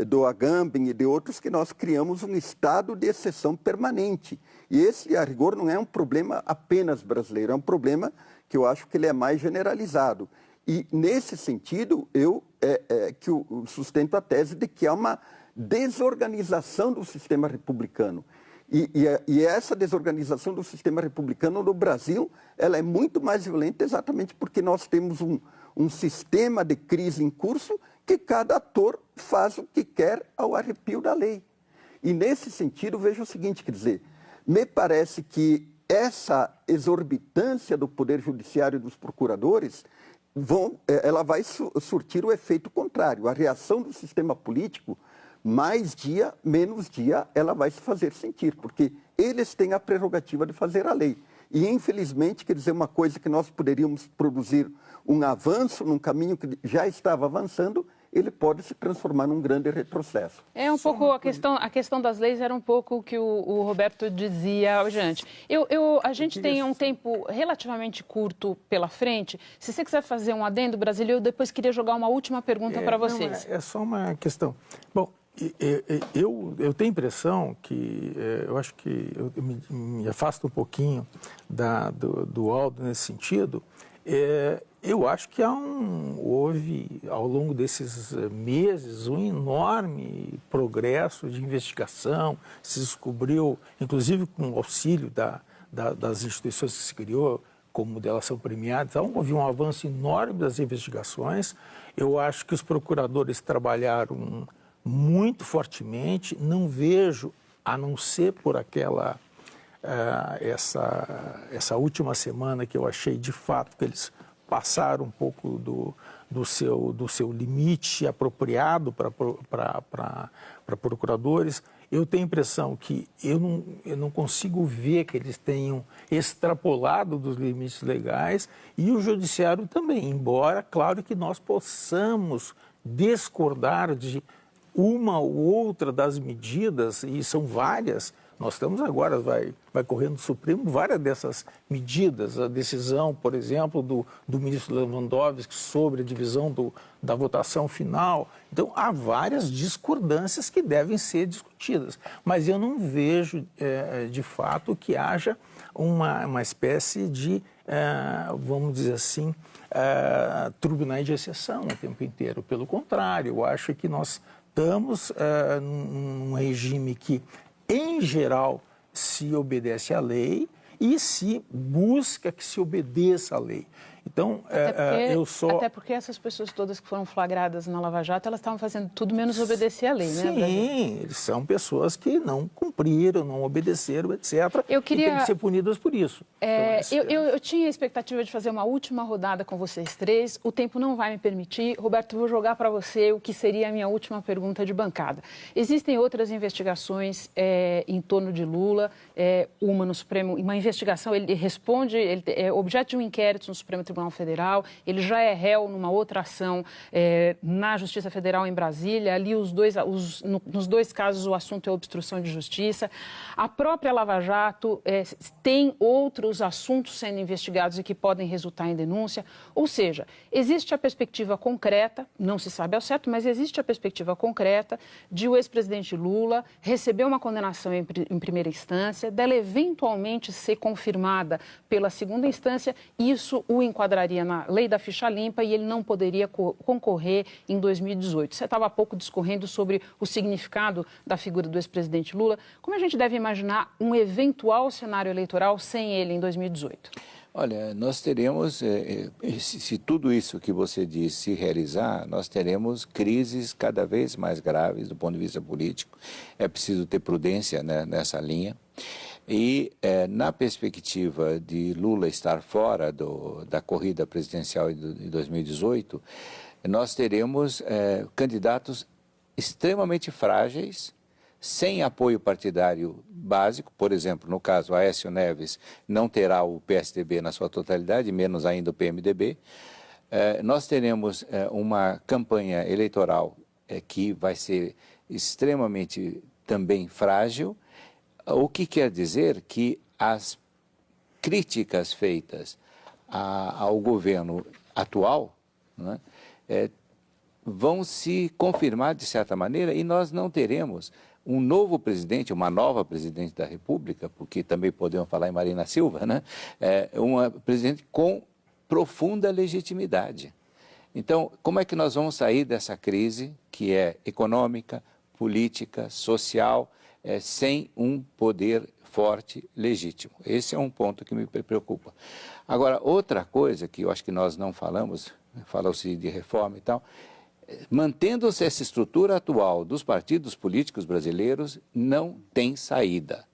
do Agamben e de outros, que nós criamos um estado de exceção permanente. E esse, a rigor, não é um problema apenas brasileiro, é um problema que eu acho que ele é mais generalizado. E, nesse sentido, eu sustento a tese de que há uma desorganização do sistema republicano. E essa desorganização do sistema republicano no Brasil, ela é muito mais violenta exatamente porque nós temos um sistema de crise em curso que cada ator faz o que quer ao arrepio da lei. E, nesse sentido, vejo o seguinte, quer dizer, me parece que essa exorbitância do Poder Judiciário e dos procuradores ela vai surtir o efeito contrário. A reação do sistema político, mais dia, menos dia, ela vai se fazer sentir, porque eles têm a prerrogativa de fazer a lei. E, infelizmente, quer dizer, uma coisa que nós poderíamos produzir um avanço num caminho que já estava avançando, ele pode se transformar num grande retrocesso. É um pouco a questão das leis era um pouco o que o Roberto dizia hoje antes. A gente tem um tempo relativamente curto pela frente. Se você quiser fazer um adendo, Brasília, eu depois queria jogar uma última pergunta para vocês. É só uma questão. Bom, eu tenho a impressão que, eu acho que eu me afasto um pouquinho do Aldo nesse sentido. Eu acho que houve, ao longo desses meses, um enorme progresso de investigação. Se descobriu, inclusive com o auxílio das instituições que se criou, como modelação premiada, então, houve um avanço enorme das investigações. Eu acho que os procuradores trabalharam muito fortemente. Não vejo, a não ser por essa última semana que eu achei de fato que eles passaram um pouco do seu limite apropriado para procuradores. Eu tenho a impressão que eu não consigo ver que eles tenham extrapolado dos limites legais, e o judiciário também, embora, claro, que nós possamos discordar de uma ou outra das medidas, e são várias. Nós estamos agora, vai correndo no Supremo, várias dessas medidas. A decisão, por exemplo, do ministro Lewandowski sobre a divisão da votação final. Então, há várias discordâncias que devem ser discutidas. Mas eu não vejo, de fato, que haja uma espécie de, vamos dizer assim, tribunais de exceção o tempo inteiro. Pelo contrário, eu acho que nós estamos num regime que, em geral, se obedece à lei e se busca que se obedeça à lei. Então, Até porque essas pessoas todas que foram flagradas na Lava Jato, elas estavam fazendo tudo menos obedecer à lei, né? Sim, eles são pessoas que não cumpriram, não obedeceram, etc. E têm que ser punidas por isso. Eu tinha a expectativa de fazer uma última rodada com vocês três. O tempo não vai me permitir. Roberto, vou jogar para você o que seria a minha última pergunta de bancada. Existem outras investigações em torno de Lula, uma no Supremo, uma investigação, ele responde, ele é objeto de um inquérito no Supremo Tribunal Federal, ele já é réu numa outra ação na Justiça Federal em Brasília. Ali, nos dois casos, o assunto é obstrução de justiça. A própria Lava Jato tem outros assuntos sendo investigados e que podem resultar em denúncia. Ou seja, existe a perspectiva concreta, não se sabe ao certo, mas existe a perspectiva concreta de o ex-presidente Lula receber uma condenação em primeira instância, dela eventualmente ser confirmada pela segunda instância. Isso o enquadraria na lei da ficha limpa e ele não poderia concorrer em 2018. Você estava há pouco discorrendo sobre o significado da figura do ex-presidente Lula. Como a gente deve imaginar um eventual cenário eleitoral sem ele em 2018? Olha, nós teremos, se tudo isso que você disse se realizar, nós teremos crises cada vez mais graves do ponto de vista político. É preciso ter prudência, né, nessa linha. E na perspectiva de Lula estar fora da corrida presidencial de 2018, nós teremos candidatos extremamente frágeis, sem apoio partidário básico. Por exemplo, no caso, Aécio Neves não terá o PSDB na sua totalidade, menos ainda o PMDB. Nós teremos uma campanha eleitoral que vai ser extremamente também frágil, o que quer dizer que as críticas feitas ao governo atual, né, vão se confirmar de certa maneira, e nós não teremos um novo presidente, uma nova presidente da República, porque também podemos falar em Marina Silva, né, uma presidente com profunda legitimidade. Então, como é que nós vamos sair dessa crise que é econômica, política, social, sem um poder forte, legítimo? Esse é um ponto que me preocupa. Agora, outra coisa que eu acho que nós não falamos, falou-se de reforma e tal, mantendo-se essa estrutura atual dos partidos políticos brasileiros, não tem saída.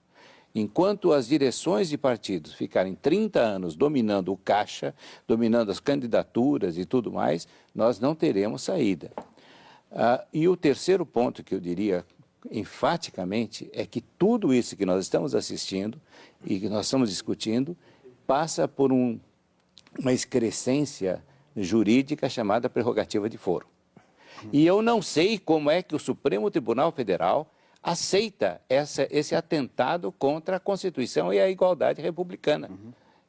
Enquanto as direções de partidos ficarem 30 anos dominando o caixa, dominando as candidaturas e tudo mais, nós não teremos saída. E o terceiro ponto que eu diria enfaticamente é que tudo isso que nós estamos assistindo e que nós estamos discutindo passa por uma excrescência jurídica chamada prerrogativa de foro. E eu não sei como é que o Supremo Tribunal Federal aceita esse atentado contra a Constituição e a igualdade republicana.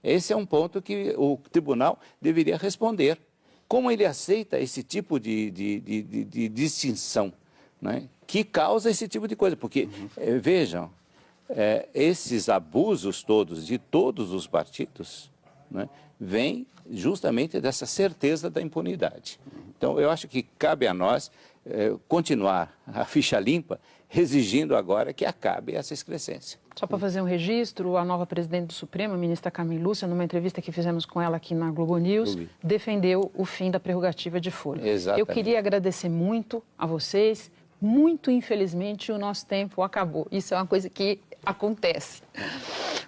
Esse é um ponto que o tribunal deveria responder. Como ele aceita esse tipo de distinção, né, que causa esse tipo de coisa? Porque, vejam, esses abusos todos de todos os partidos, né, vêm justamente dessa certeza da impunidade. Então, eu acho que cabe a nós continuar a ficha limpa, exigindo agora que acabe essa excrescência. Só para fazer um registro, a nova presidente do Supremo, a ministra Carmen Lúcia, numa entrevista que fizemos com ela aqui na Globo News, defendeu o fim da prerrogativa de foro. Exatamente. Eu queria agradecer muito a vocês. Muito infelizmente o nosso tempo acabou. Isso é uma coisa que acontece.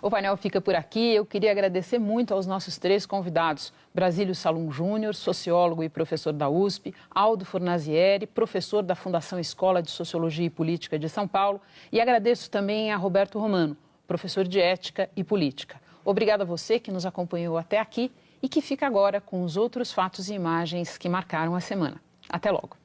O painel fica por aqui. Eu queria agradecer muito aos nossos 3 convidados. Brasílio Salum Júnior, sociólogo e professor da USP, Aldo Fornazieri, professor da Fundação Escola de Sociologia e Política de São Paulo, e agradeço também a Roberto Romano, professor de Ética e Política. Obrigada a você que nos acompanhou até aqui e que fica agora com os outros fatos e imagens que marcaram a semana. Até logo.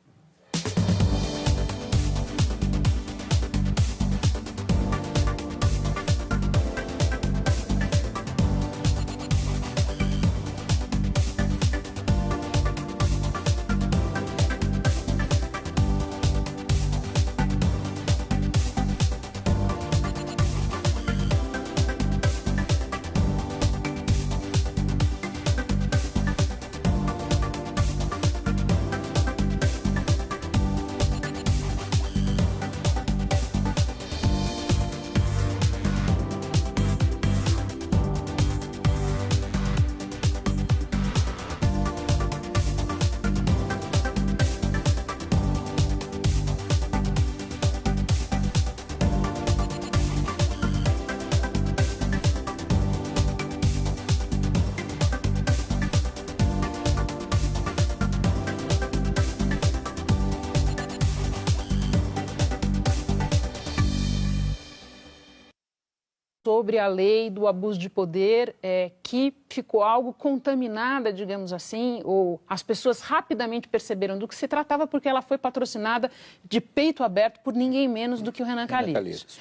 Sobre a lei do abuso de poder, que ficou algo contaminada, digamos assim, ou as pessoas rapidamente perceberam do que se tratava porque ela foi patrocinada de peito aberto por ninguém menos do que o Renan Calheiros.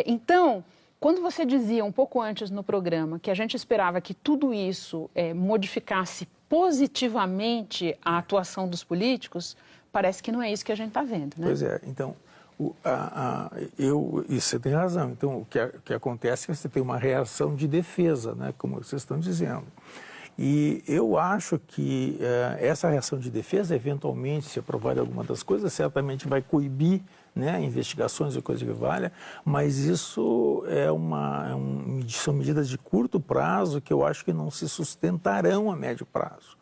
Então, quando você dizia um pouco antes no programa que a gente esperava que tudo isso modificasse positivamente a atuação dos políticos, parece que não é isso que a gente está vendo, né? Pois é, então... Isso você tem razão. Então, o que acontece é que você tem uma reação de defesa, né, como vocês estão dizendo. E eu acho que essa reação de defesa, eventualmente, se aprovar alguma das coisas, certamente vai coibir, né, investigações e coisa que valha, mas isso são medidas de curto prazo que eu acho que não se sustentarão a médio prazo.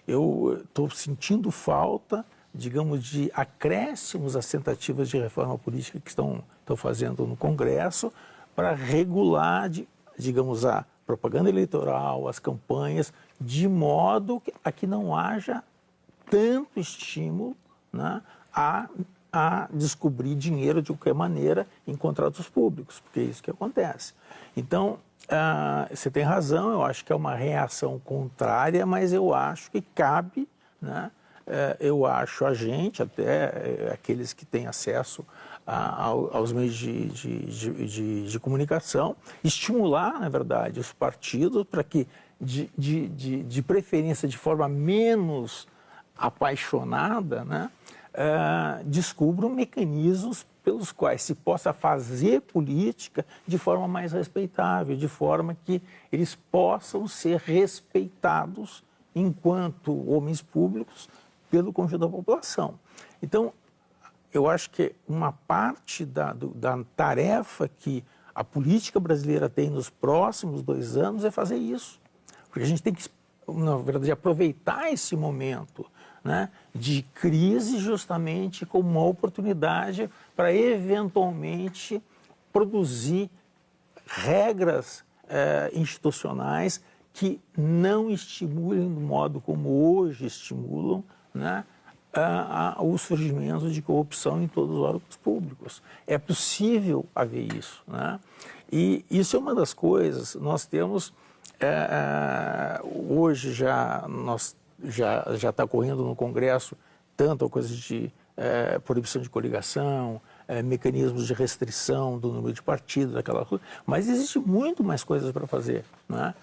Eu estou sentindo falta, digamos, de acréscimos às tentativas de reforma política que estão fazendo no Congresso para regular, digamos, a propaganda eleitoral, as campanhas, de modo a que não haja tanto estímulo, né, a a descobrir dinheiro de qualquer maneira em contratos públicos, porque é isso que acontece. Então, você tem razão, eu acho que é uma reação contrária, mas eu acho que cabe, né? Eu acho a gente, até aqueles que têm acesso aos meios de comunicação, estimular, na verdade, os partidos para que, de preferência de forma menos apaixonada, né, descubram mecanismos pelos quais se possa fazer política de forma mais respeitável, de forma que eles possam ser respeitados enquanto homens públicos pelo conjunto da população. Então, eu acho que uma parte da tarefa que a política brasileira tem nos próximos 2 anos é fazer isso. Porque a gente tem que, na verdade, aproveitar esse momento, né, de crise justamente como uma oportunidade para, eventualmente, produzir regras institucionais que não estimulem do modo como hoje estimulam, né, o surgimento de corrupção em todos os órgãos públicos. É possível haver isso, né? E isso é uma das coisas. Nós temos, hoje já está ocorrendo no Congresso tanto a coisa de proibição de coligação, mecanismos de restrição do número de partidos, aquela coisa, mas existe muito mais coisas para fazer, né,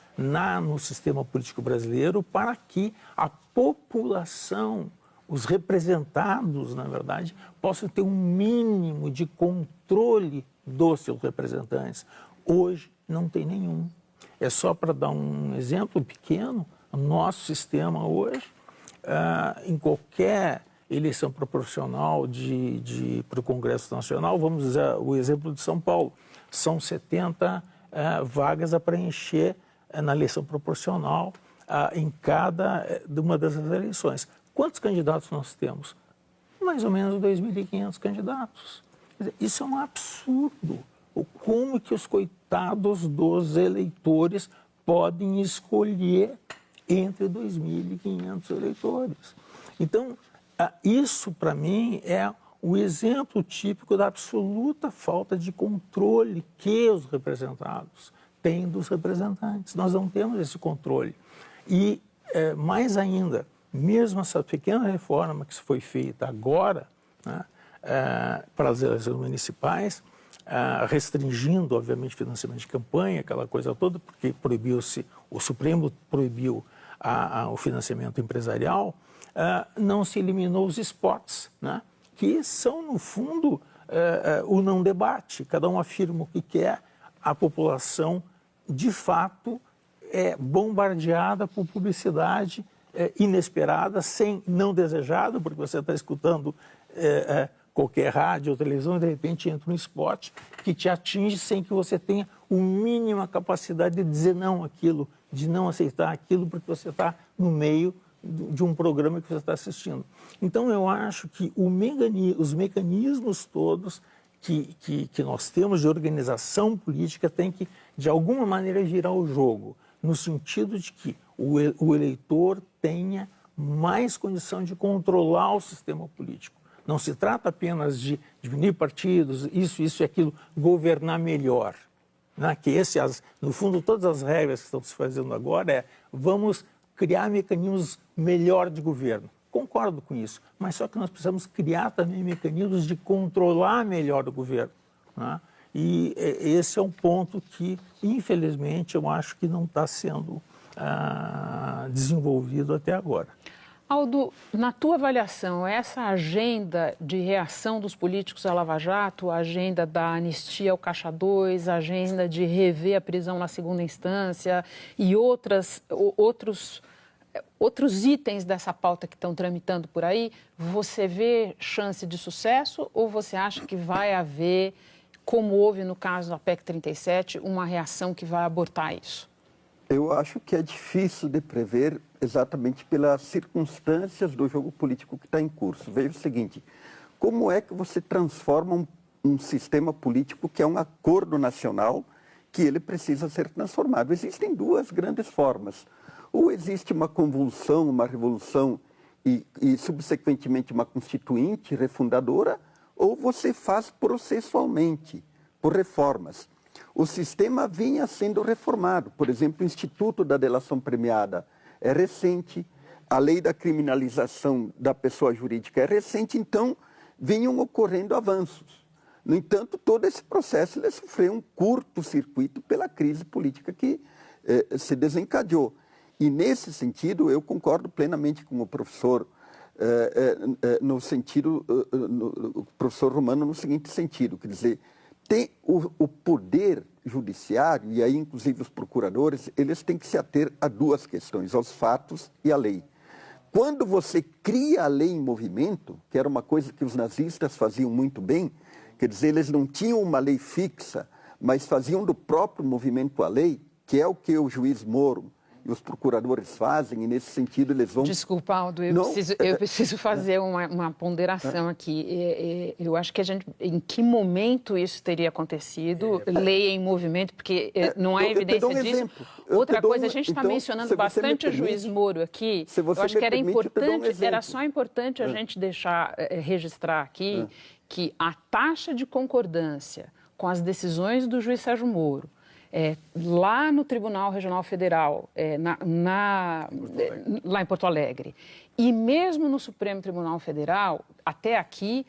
no sistema político brasileiro para que a população, os representados, na verdade, possam ter um mínimo de controle dos seus representantes. Hoje não tem nenhum. É só para dar um exemplo pequeno, o nosso sistema hoje, em qualquer eleição proporcional para o Congresso Nacional, vamos usar o exemplo de São Paulo, são 70 vagas a preencher na eleição proporcional em cada uma das eleições. Quantos candidatos nós temos? Mais ou menos 2.500 candidatos. Quer dizer, isso é um absurdo. Como que os coitados dos eleitores podem escolher entre 2.500 eleitores? Então, isso, para mim, é o exemplo típico da absoluta falta de controle que os representados têm dos representantes. Nós não temos esse controle. E, mais ainda, mesmo essa pequena reforma que foi feita agora, né, para as eleições municipais, restringindo, obviamente, financiamento de campanha, aquela coisa toda, porque o Supremo proibiu o financiamento empresarial, não se eliminou os spots, né, que são, no fundo, o não debate. Cada um afirma o que quer, a população, de fato, é bombardeada por publicidade inesperada, não desejada, porque você está escutando qualquer rádio ou televisão e de repente entra um spot que te atinge sem que você tenha a mínima capacidade de dizer não àquilo, de não aceitar aquilo, porque você está no meio de um programa que você está assistindo. Então, eu acho que os mecanismos todos que nós temos de organização política têm que, de alguma maneira, girar o jogo, no sentido de que o eleitor tenha mais condição de controlar o sistema político. Não se trata apenas de diminuir partidos, isso e aquilo, governar melhor. Né? Que no fundo, todas as regras que estão se fazendo agora vamos criar mecanismos melhor de governo. Concordo com isso, mas só que nós precisamos criar também mecanismos de controlar melhor o governo. Né? E esse é um ponto que, infelizmente, eu acho que não está sendo desenvolvido até agora. Aldo, na tua avaliação, essa agenda de reação dos políticos à Lava Jato, a agenda da anistia ao Caixa 2, a agenda de rever a prisão na segunda instância e outros itens dessa pauta que estão tramitando por aí, você vê chance de sucesso ou você acha que vai haver, como houve no caso da PEC 37, uma reação que vai abortar isso? Eu acho que é difícil de prever exatamente pelas circunstâncias do jogo político que está em curso. Veja o seguinte, como é que você transforma um sistema político que é um acordo nacional que ele precisa ser transformado? Existem duas grandes formas. Ou existe uma convulsão, uma revolução e subsequentemente, uma constituinte refundadora, ou você faz processualmente, por reformas. O sistema vinha sendo reformado. Por exemplo, o Instituto da Delação Premiada é recente, a lei da criminalização da pessoa jurídica é recente, então vinham ocorrendo avanços. No entanto, todo esse processo ele sofreu um curto-circuito pela crise política que se desencadeou. E, nesse sentido, eu concordo plenamente com o professor, o professor Romano, no seguinte sentido, quer dizer, tem o poder judiciário, e aí inclusive os procuradores, eles têm que se ater a duas questões, aos fatos e à lei. Quando você cria a lei em movimento, que era uma coisa que os nazistas faziam muito bem, quer dizer, eles não tinham uma lei fixa, mas faziam do próprio movimento a lei, que é o que o juiz Moro e os procuradores fazem, e nesse sentido eles vão... Desculpa, Aldo, eu preciso fazer uma ponderação aqui. Eu acho que em que momento isso teria acontecido? Lei em movimento, porque não há evidência disso. Exemplo. Outra coisa, a gente está mencionando bastante o juiz Moro aqui. Eu acho que era importante, era só importante a gente deixar registrar aqui que a taxa de concordância com as decisões do juiz Sérgio Moro, lá no Tribunal Regional Federal, lá em Porto Alegre, e mesmo no Supremo Tribunal Federal, até aqui,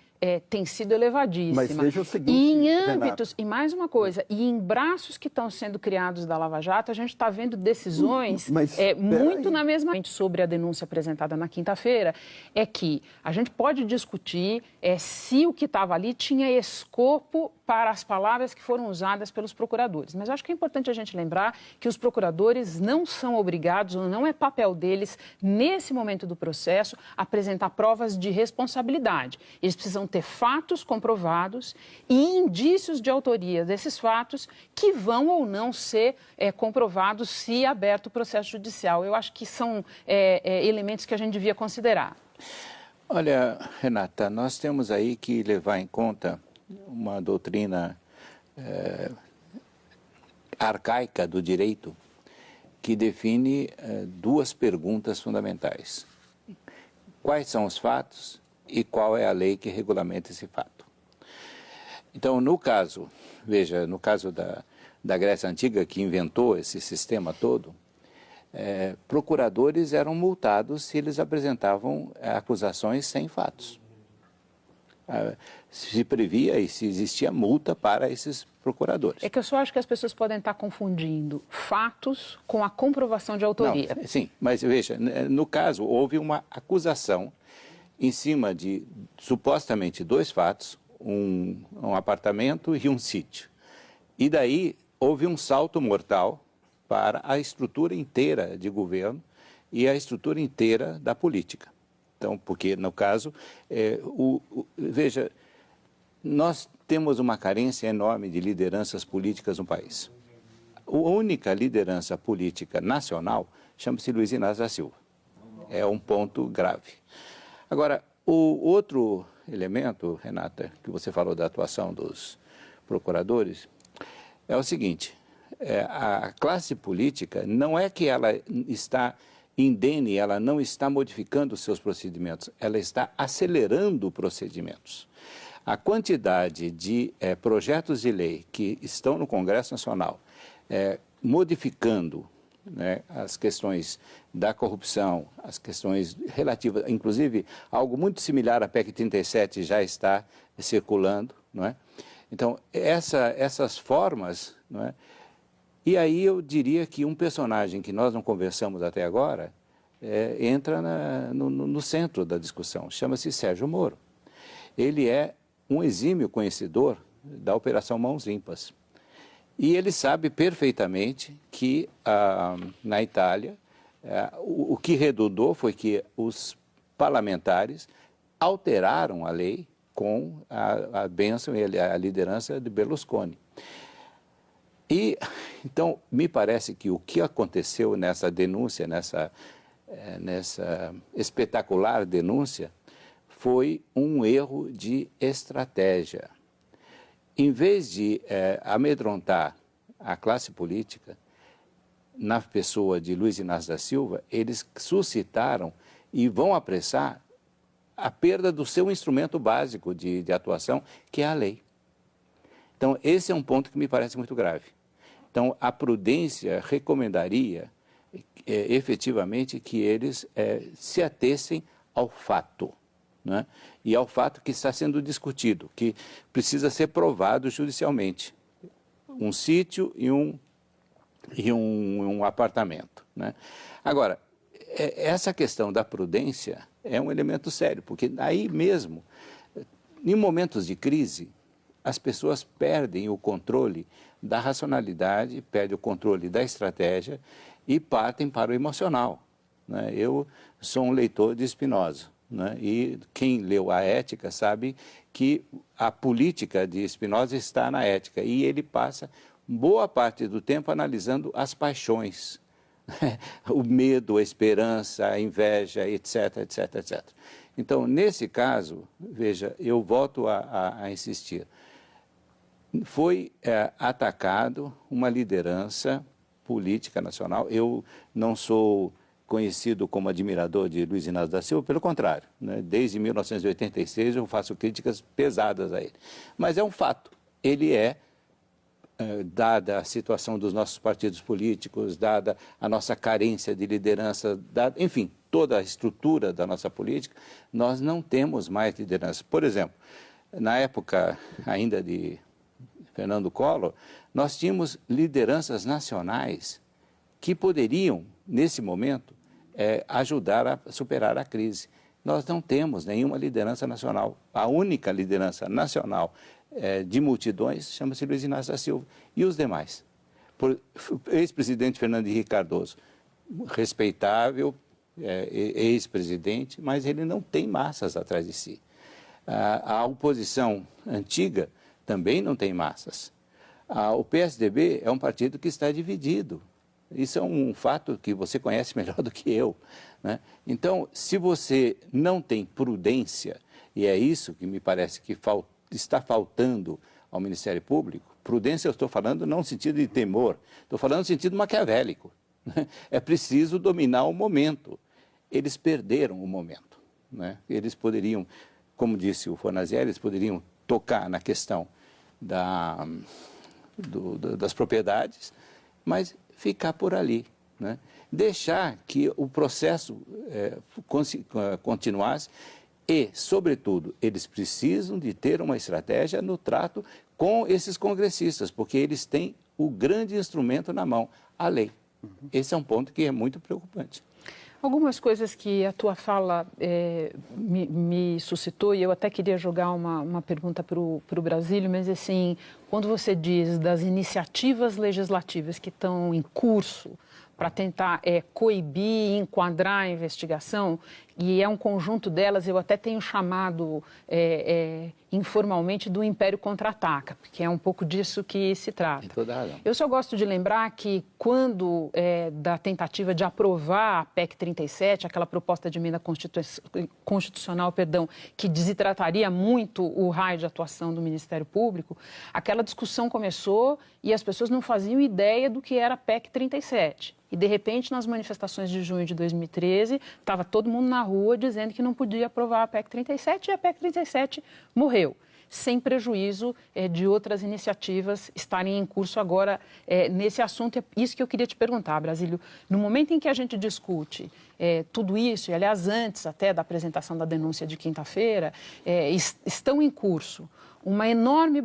tem sido elevadíssima. Mas veja o seguinte, e em âmbitos, Renato, e mais uma coisa, e em braços que estão sendo criados da Lava Jato, a gente está vendo decisões muito na mesma... Sobre a denúncia apresentada na quinta-feira, é que a gente pode discutir se o que estava ali tinha escopo para as palavras que foram usadas pelos procuradores. Mas eu acho que é importante a gente lembrar que os procuradores não são obrigados, ou não é papel deles, nesse momento do processo, apresentar provas de responsabilidade. Eles precisam ter fatos comprovados e indícios de autoria desses fatos que vão ou não ser comprovados se aberto o processo judicial. Eu acho que são elementos que a gente devia considerar. Olha, Renata, nós temos aí que levar em conta uma doutrina arcaica do direito que define duas perguntas fundamentais. Quais são os fatos e qual é a lei que regulamenta esse fato? Então, no caso, veja, no caso da Grécia Antiga, que inventou esse sistema todo, procuradores eram multados se eles apresentavam acusações sem fatos. Se previa e se existia multa para esses procuradores. É que eu só acho que as pessoas podem estar confundindo fatos com a comprovação de autoria. Não, sim, mas veja, no caso, houve uma acusação em cima de, supostamente, dois fatos, um apartamento e um sítio. E daí houve um salto mortal para a estrutura inteira de governo e a estrutura inteira da política. Então, porque, no caso, veja, nós temos uma carência enorme de lideranças políticas no país. A única liderança política nacional chama-se Luiz Inácio da Silva. É um ponto grave. Agora, o outro elemento, Renata, que você falou da atuação dos procuradores, é o seguinte, a classe política não é que ela está indene, ela não está modificando os seus procedimentos, ela está acelerando procedimentos. A quantidade de projetos de lei que estão no Congresso Nacional modificando, né, as questões da corrupção, as questões relativas, inclusive algo muito similar à PEC 37 já está circulando, não é? Então, essas formas, não é? E aí eu diria que um personagem que nós não conversamos até agora entra no centro da discussão, chama-se Sérgio Moro. Ele é um exímio conhecedor da Operação Mãos Limpas. E ele sabe perfeitamente que na Itália o que redundou foi que os parlamentares alteraram a lei com a bênção e a liderança de Berlusconi. E, então, me parece que o que aconteceu nessa denúncia, nessa espetacular denúncia, foi um erro de estratégia. Em vez de amedrontar a classe política, na pessoa de Luiz Inácio da Silva, eles suscitaram e vão apressar a perda do seu instrumento básico de atuação, que é a lei. Então, esse é um ponto que me parece muito grave. Então, a prudência recomendaria efetivamente que eles se atessem ao fato, né? E ao fato que está sendo discutido, que precisa ser provado judicialmente. Um sítio e um apartamento, né? Agora, essa questão da prudência é um elemento sério, porque aí mesmo, em momentos de crise, as pessoas perdem o controle da racionalidade, perdem o controle da estratégia e partem para o emocional, né? Eu sou um leitor de Spinoza, né? E quem leu a Ética sabe que a política de Spinoza está na ética, e ele passa boa parte do tempo analisando as paixões, o medo, a esperança, a inveja, etc, etc, etc. Então, nesse caso, veja, eu volto a insistir. Foi atacado uma liderança política nacional. Eu não sou conhecido como admirador de Luiz Inácio da Silva, pelo contrário, né? Desde 1986 eu faço críticas pesadas a ele. Mas é um fato, ele dada a situação dos nossos partidos políticos, dada a nossa carência de liderança, enfim, toda a estrutura da nossa política, nós não temos mais liderança. Por exemplo, na época ainda de Fernando Collor, nós tínhamos lideranças nacionais que poderiam, nesse momento, ajudar a superar a crise. Nós não temos nenhuma liderança nacional. A única liderança nacional de multidões chama-se Luiz Inácio da Silva. E os demais? Ex-presidente Fernando Henrique Cardoso, respeitável, ex-presidente, mas ele não tem massas atrás de si. A oposição antiga também não tem massas. O PSDB é um partido que está dividido. Isso é um fato que você conhece melhor do que eu, né? Então, se você não tem prudência, e é isso que me parece que está faltando ao Ministério Público, prudência eu estou falando não no sentido de temor, estou falando no sentido maquiavélico, né? É preciso dominar o momento. Eles perderam o momento, né? Eles poderiam, como disse o Fornazieri, eles poderiam tocar na questão das propriedades, mas ficar por ali, né? Deixar que o processo continuasse e, sobretudo, eles precisam de ter uma estratégia no trato com esses congressistas, porque eles têm o grande instrumento na mão, a lei. Esse é um ponto que é muito preocupante. Algumas coisas que a tua fala me suscitou, e eu até queria jogar uma pergunta para o Brasílio, mas assim, quando você diz das iniciativas legislativas que estão em curso para tentar coibir e enquadrar a investigação, e é um conjunto delas, eu até tenho chamado informalmente do Império Contra-Ataca, porque é um pouco disso que se trata. Tem toda a razão. Eu só gosto de lembrar que quando da tentativa de aprovar a PEC 37, aquela proposta de emenda constitucional, que desidrataria muito o raio de atuação do Ministério Público, aquela discussão começou e as pessoas não faziam ideia do que era a PEC 37. E, de repente, nas manifestações de junho de 2013, estava todo mundo na rua dizendo que não podia aprovar a PEC 37 e a PEC 37 morreu, sem prejuízo de outras iniciativas estarem em curso agora nesse assunto. É isso que eu queria te perguntar, Brasílio. No momento em que a gente discute tudo isso, e aliás, antes até da apresentação da denúncia de quinta-feira, estão em curso uma enorme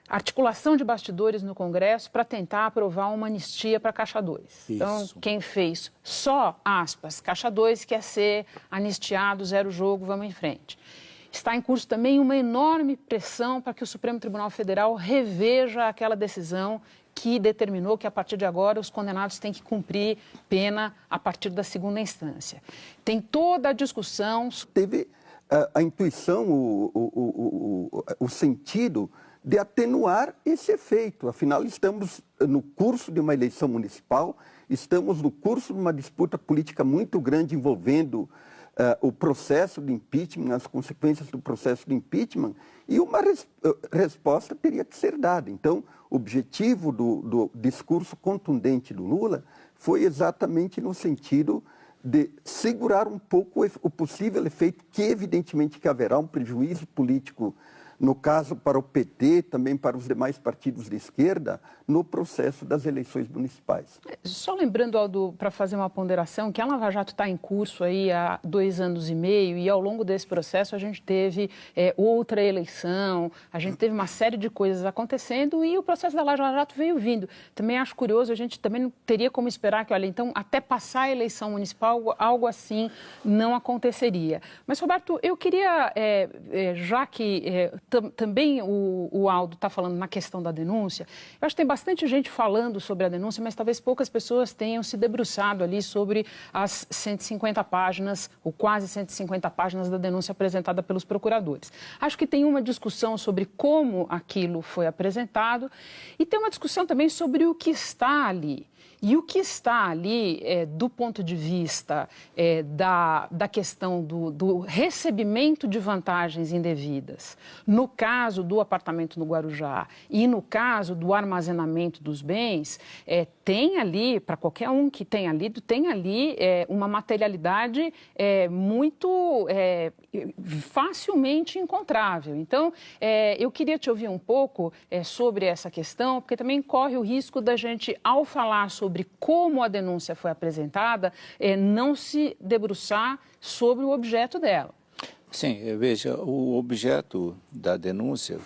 articulação de bastidores no Congresso para tentar aprovar uma anistia para Caixa 2. Isso. Então, quem fez só, aspas, Caixa 2 quer ser anistiado, zero jogo, vamos em frente. Está em curso também uma enorme pressão para que o Supremo Tribunal Federal reveja aquela decisão que determinou que, a partir de agora, os condenados têm que cumprir pena a partir da segunda instância. Tem toda a discussão... Teve a intuição, o sentido de atenuar esse efeito. Afinal, estamos no curso de uma eleição municipal, estamos no curso de uma disputa política muito grande envolvendo o processo de impeachment, as consequências do processo de impeachment, e uma resposta teria que ser dada. Então, o objetivo do discurso contundente do Lula foi exatamente no sentido de segurar um pouco o possível efeito, que evidentemente que haverá um prejuízo político, no caso para o PT, também para os demais partidos de esquerda, no processo das eleições municipais. Só lembrando, Aldo, para fazer uma ponderação, que a Lava Jato está em curso aí há 2 anos e meio e ao longo desse processo a gente teve outra eleição, a gente teve uma série de coisas acontecendo e o processo da Lava Jato veio vindo. Também acho curioso, a gente também não teria como esperar que, olha, então até passar a eleição municipal, algo assim não aconteceria. Mas, Roberto, eu queria, já que também o Aldo está falando na questão da denúncia, eu acho que tem bastante gente falando sobre a denúncia, mas talvez poucas pessoas tenham se debruçado ali sobre as 150 páginas, ou quase 150 páginas da denúncia apresentada pelos procuradores. Acho que tem uma discussão sobre como aquilo foi apresentado e tem uma discussão também sobre o que está ali. E o que está ali, do ponto de vista da questão do recebimento de vantagens indevidas, no caso do apartamento no Guarujá e no caso do armazenamento dos bens, tem ali, para qualquer um que tenha lido, tem ali uma materialidade muito facilmente encontrável. Então, eu queria te ouvir um pouco sobre essa questão, porque também corre o risco da gente, ao falar sobre como a denúncia foi apresentada, não se debruçar sobre o objeto dela. Sim, veja, o objeto da denúncia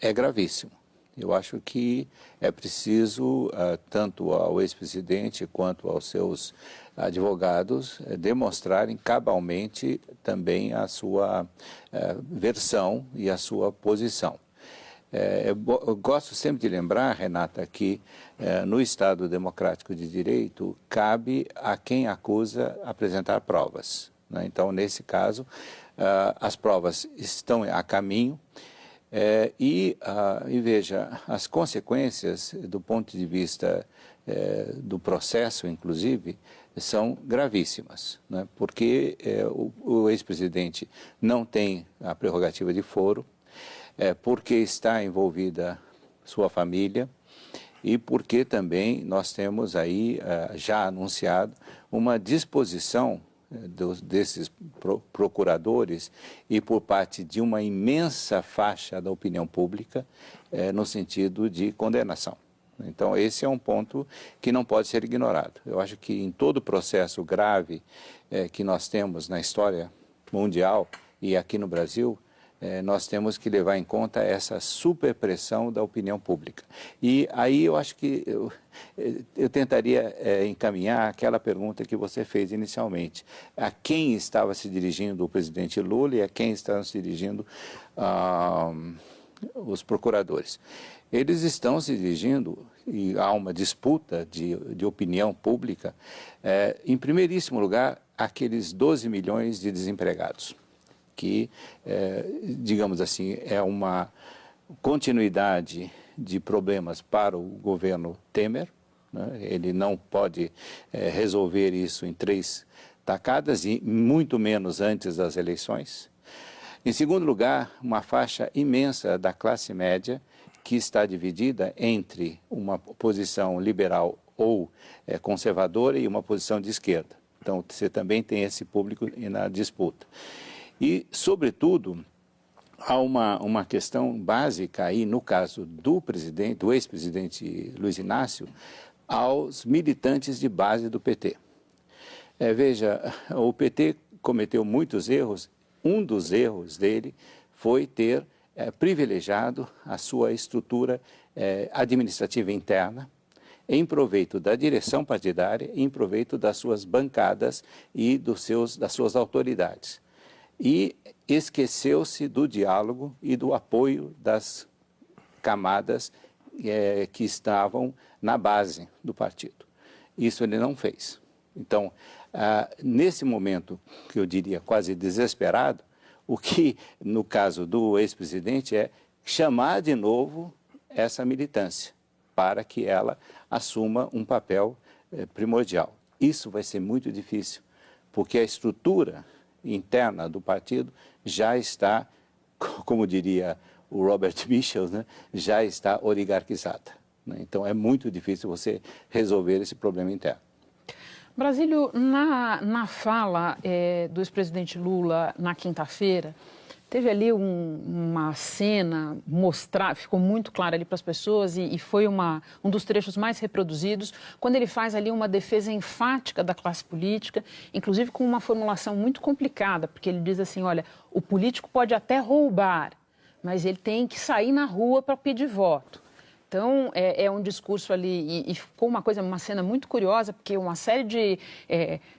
é gravíssimo. Eu acho que é preciso, tanto ao ex-presidente quanto aos seus advogados, demonstrarem cabalmente também a sua versão e a sua posição. Eu gosto sempre de lembrar, Renata, que no Estado Democrático de Direito cabe a quem acusa apresentar provas, né? Então, nesse caso, as provas estão a caminho e veja, as consequências do ponto de vista do processo, inclusive, são gravíssimas, né? Porque o ex-presidente não tem a prerrogativa de foro, porque está envolvida sua família e porque também nós temos aí já anunciado uma disposição desses procuradores e por parte de uma imensa faixa da opinião pública no sentido de condenação. Então, esse é um ponto que não pode ser ignorado. Eu acho que em todo o processo grave que nós temos na história mundial e aqui no Brasil, nós temos que levar em conta essa superpressão da opinião pública. E aí eu acho que eu tentaria encaminhar aquela pergunta que você fez inicialmente. A quem estava se dirigindo o presidente Lula e a quem estavam se dirigindo os procuradores. Eles estão se dirigindo, e há uma disputa de opinião pública, em primeiríssimo lugar, aqueles 12 milhões de desempregados, que, digamos assim, é uma continuidade de problemas para o governo Temer, né? Ele não pode resolver isso em 3 tacadas e muito menos antes das eleições. Em segundo lugar, uma faixa imensa da classe média que está dividida entre uma posição liberal ou conservadora e uma posição de esquerda. Então, você também tem esse público na disputa. E, sobretudo, há uma questão básica aí, no caso do ex-presidente Luiz Inácio, aos militantes de base do PT. Veja, o PT cometeu muitos erros. Um dos erros dele foi ter privilegiado a sua estrutura administrativa interna em proveito da direção partidária, em proveito das suas bancadas e das suas autoridades. E esqueceu-se do diálogo e do apoio das camadas que estavam na base do partido. Isso ele não fez. Então, nesse momento, que eu diria quase desesperado, o que, no caso do ex-presidente, é chamar de novo essa militância para que ela assuma um papel primordial. Isso vai ser muito difícil, porque a estrutura interna do partido já está, como diria o Robert Michels, né, já está oligarquizada, né? Então é muito difícil você resolver esse problema interno. Brasílio, na fala do ex-presidente Lula na quinta-feira, teve ali uma cena, ficou muito clara ali para as pessoas e foi um dos trechos mais reproduzidos, quando ele faz ali uma defesa enfática da classe política, inclusive com uma formulação muito complicada, porque ele diz assim, olha, o político pode até roubar, mas ele tem que sair na rua para pedir voto. Então, é um discurso ali, e ficou uma cena muito curiosa, porque uma série de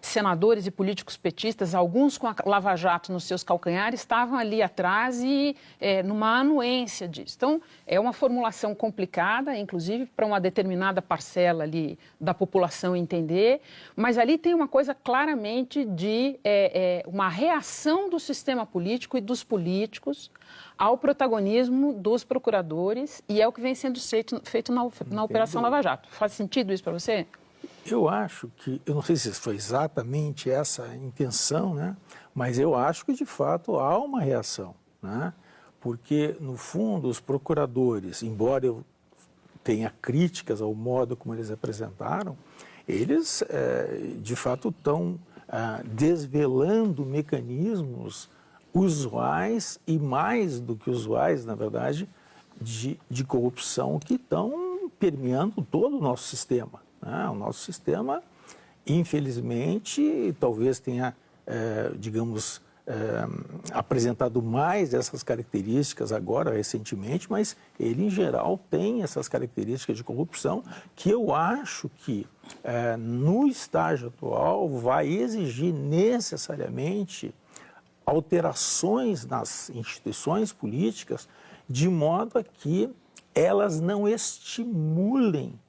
senadores e políticos petistas, alguns com a Lava Jato nos seus calcanhares, estavam ali atrás e numa anuência disso. Então, é uma formulação complicada, inclusive para uma determinada parcela ali da população entender, mas ali tem uma coisa claramente de uma reação do sistema político e dos políticos ao protagonismo dos procuradores, e é o que vem sendo feito na Operação Lava Jato. Faz sentido isso para você? Eu acho que, eu não sei se foi exatamente essa a intenção, né? Mas eu acho que, de fato, há uma reação, né? Porque, no fundo, os procuradores, embora eu tenha críticas ao modo como eles apresentaram, eles, de fato, estão desvelando mecanismos usuais e mais do que usuais, na verdade, de corrupção que estão permeando todo o nosso sistema, né? O nosso sistema, infelizmente, talvez tenha, digamos, apresentado mais essas características agora, recentemente, mas ele, em geral, tem essas características de corrupção que eu acho que, no estágio atual, vai exigir necessariamente alterações nas instituições políticas, de modo a que elas não estimulem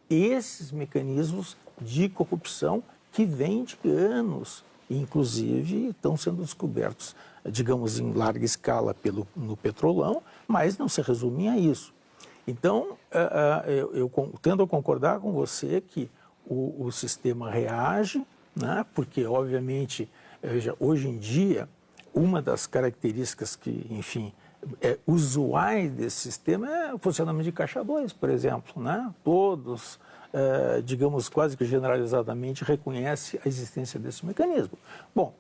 esses mecanismos de corrupção que vêm de anos, e inclusive estão sendo descobertos, digamos, em larga escala no petrolão, mas não se resumem a isso. Então, eu tendo a concordar com você que o sistema reage, né, porque, obviamente, hoje em dia, uma das características que, enfim, usuais desse sistema é o funcionamento de caixa 2, por exemplo, né? Todos, digamos, quase que generalizadamente reconhecem a existência desse mecanismo. Bom,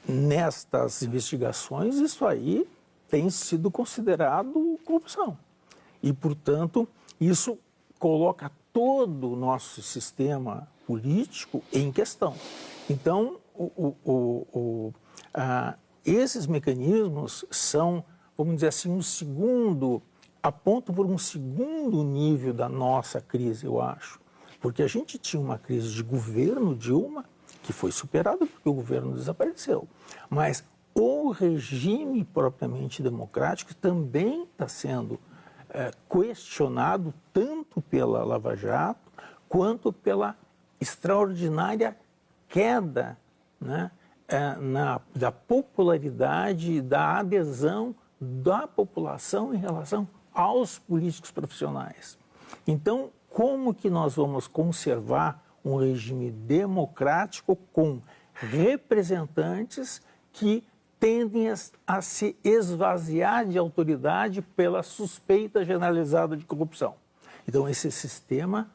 nestas investigações, isso aí tem sido considerado corrupção. E, portanto, isso coloca todo o nosso sistema político em questão. Então, esses mecanismos são, vamos dizer assim, apontam por um segundo nível da nossa crise, eu acho. Porque a gente tinha uma crise de governo Dilma, que foi superada porque o governo desapareceu. Mas o regime propriamente democrático também está sendo questionado tanto pela Lava Jato quanto pela extraordinária queda, né, da popularidade, da adesão da população em relação aos políticos profissionais. Então, como que nós vamos conservar um regime democrático com representantes que tendem a se esvaziar de autoridade pela suspeita generalizada de corrupção? Então, esse sistema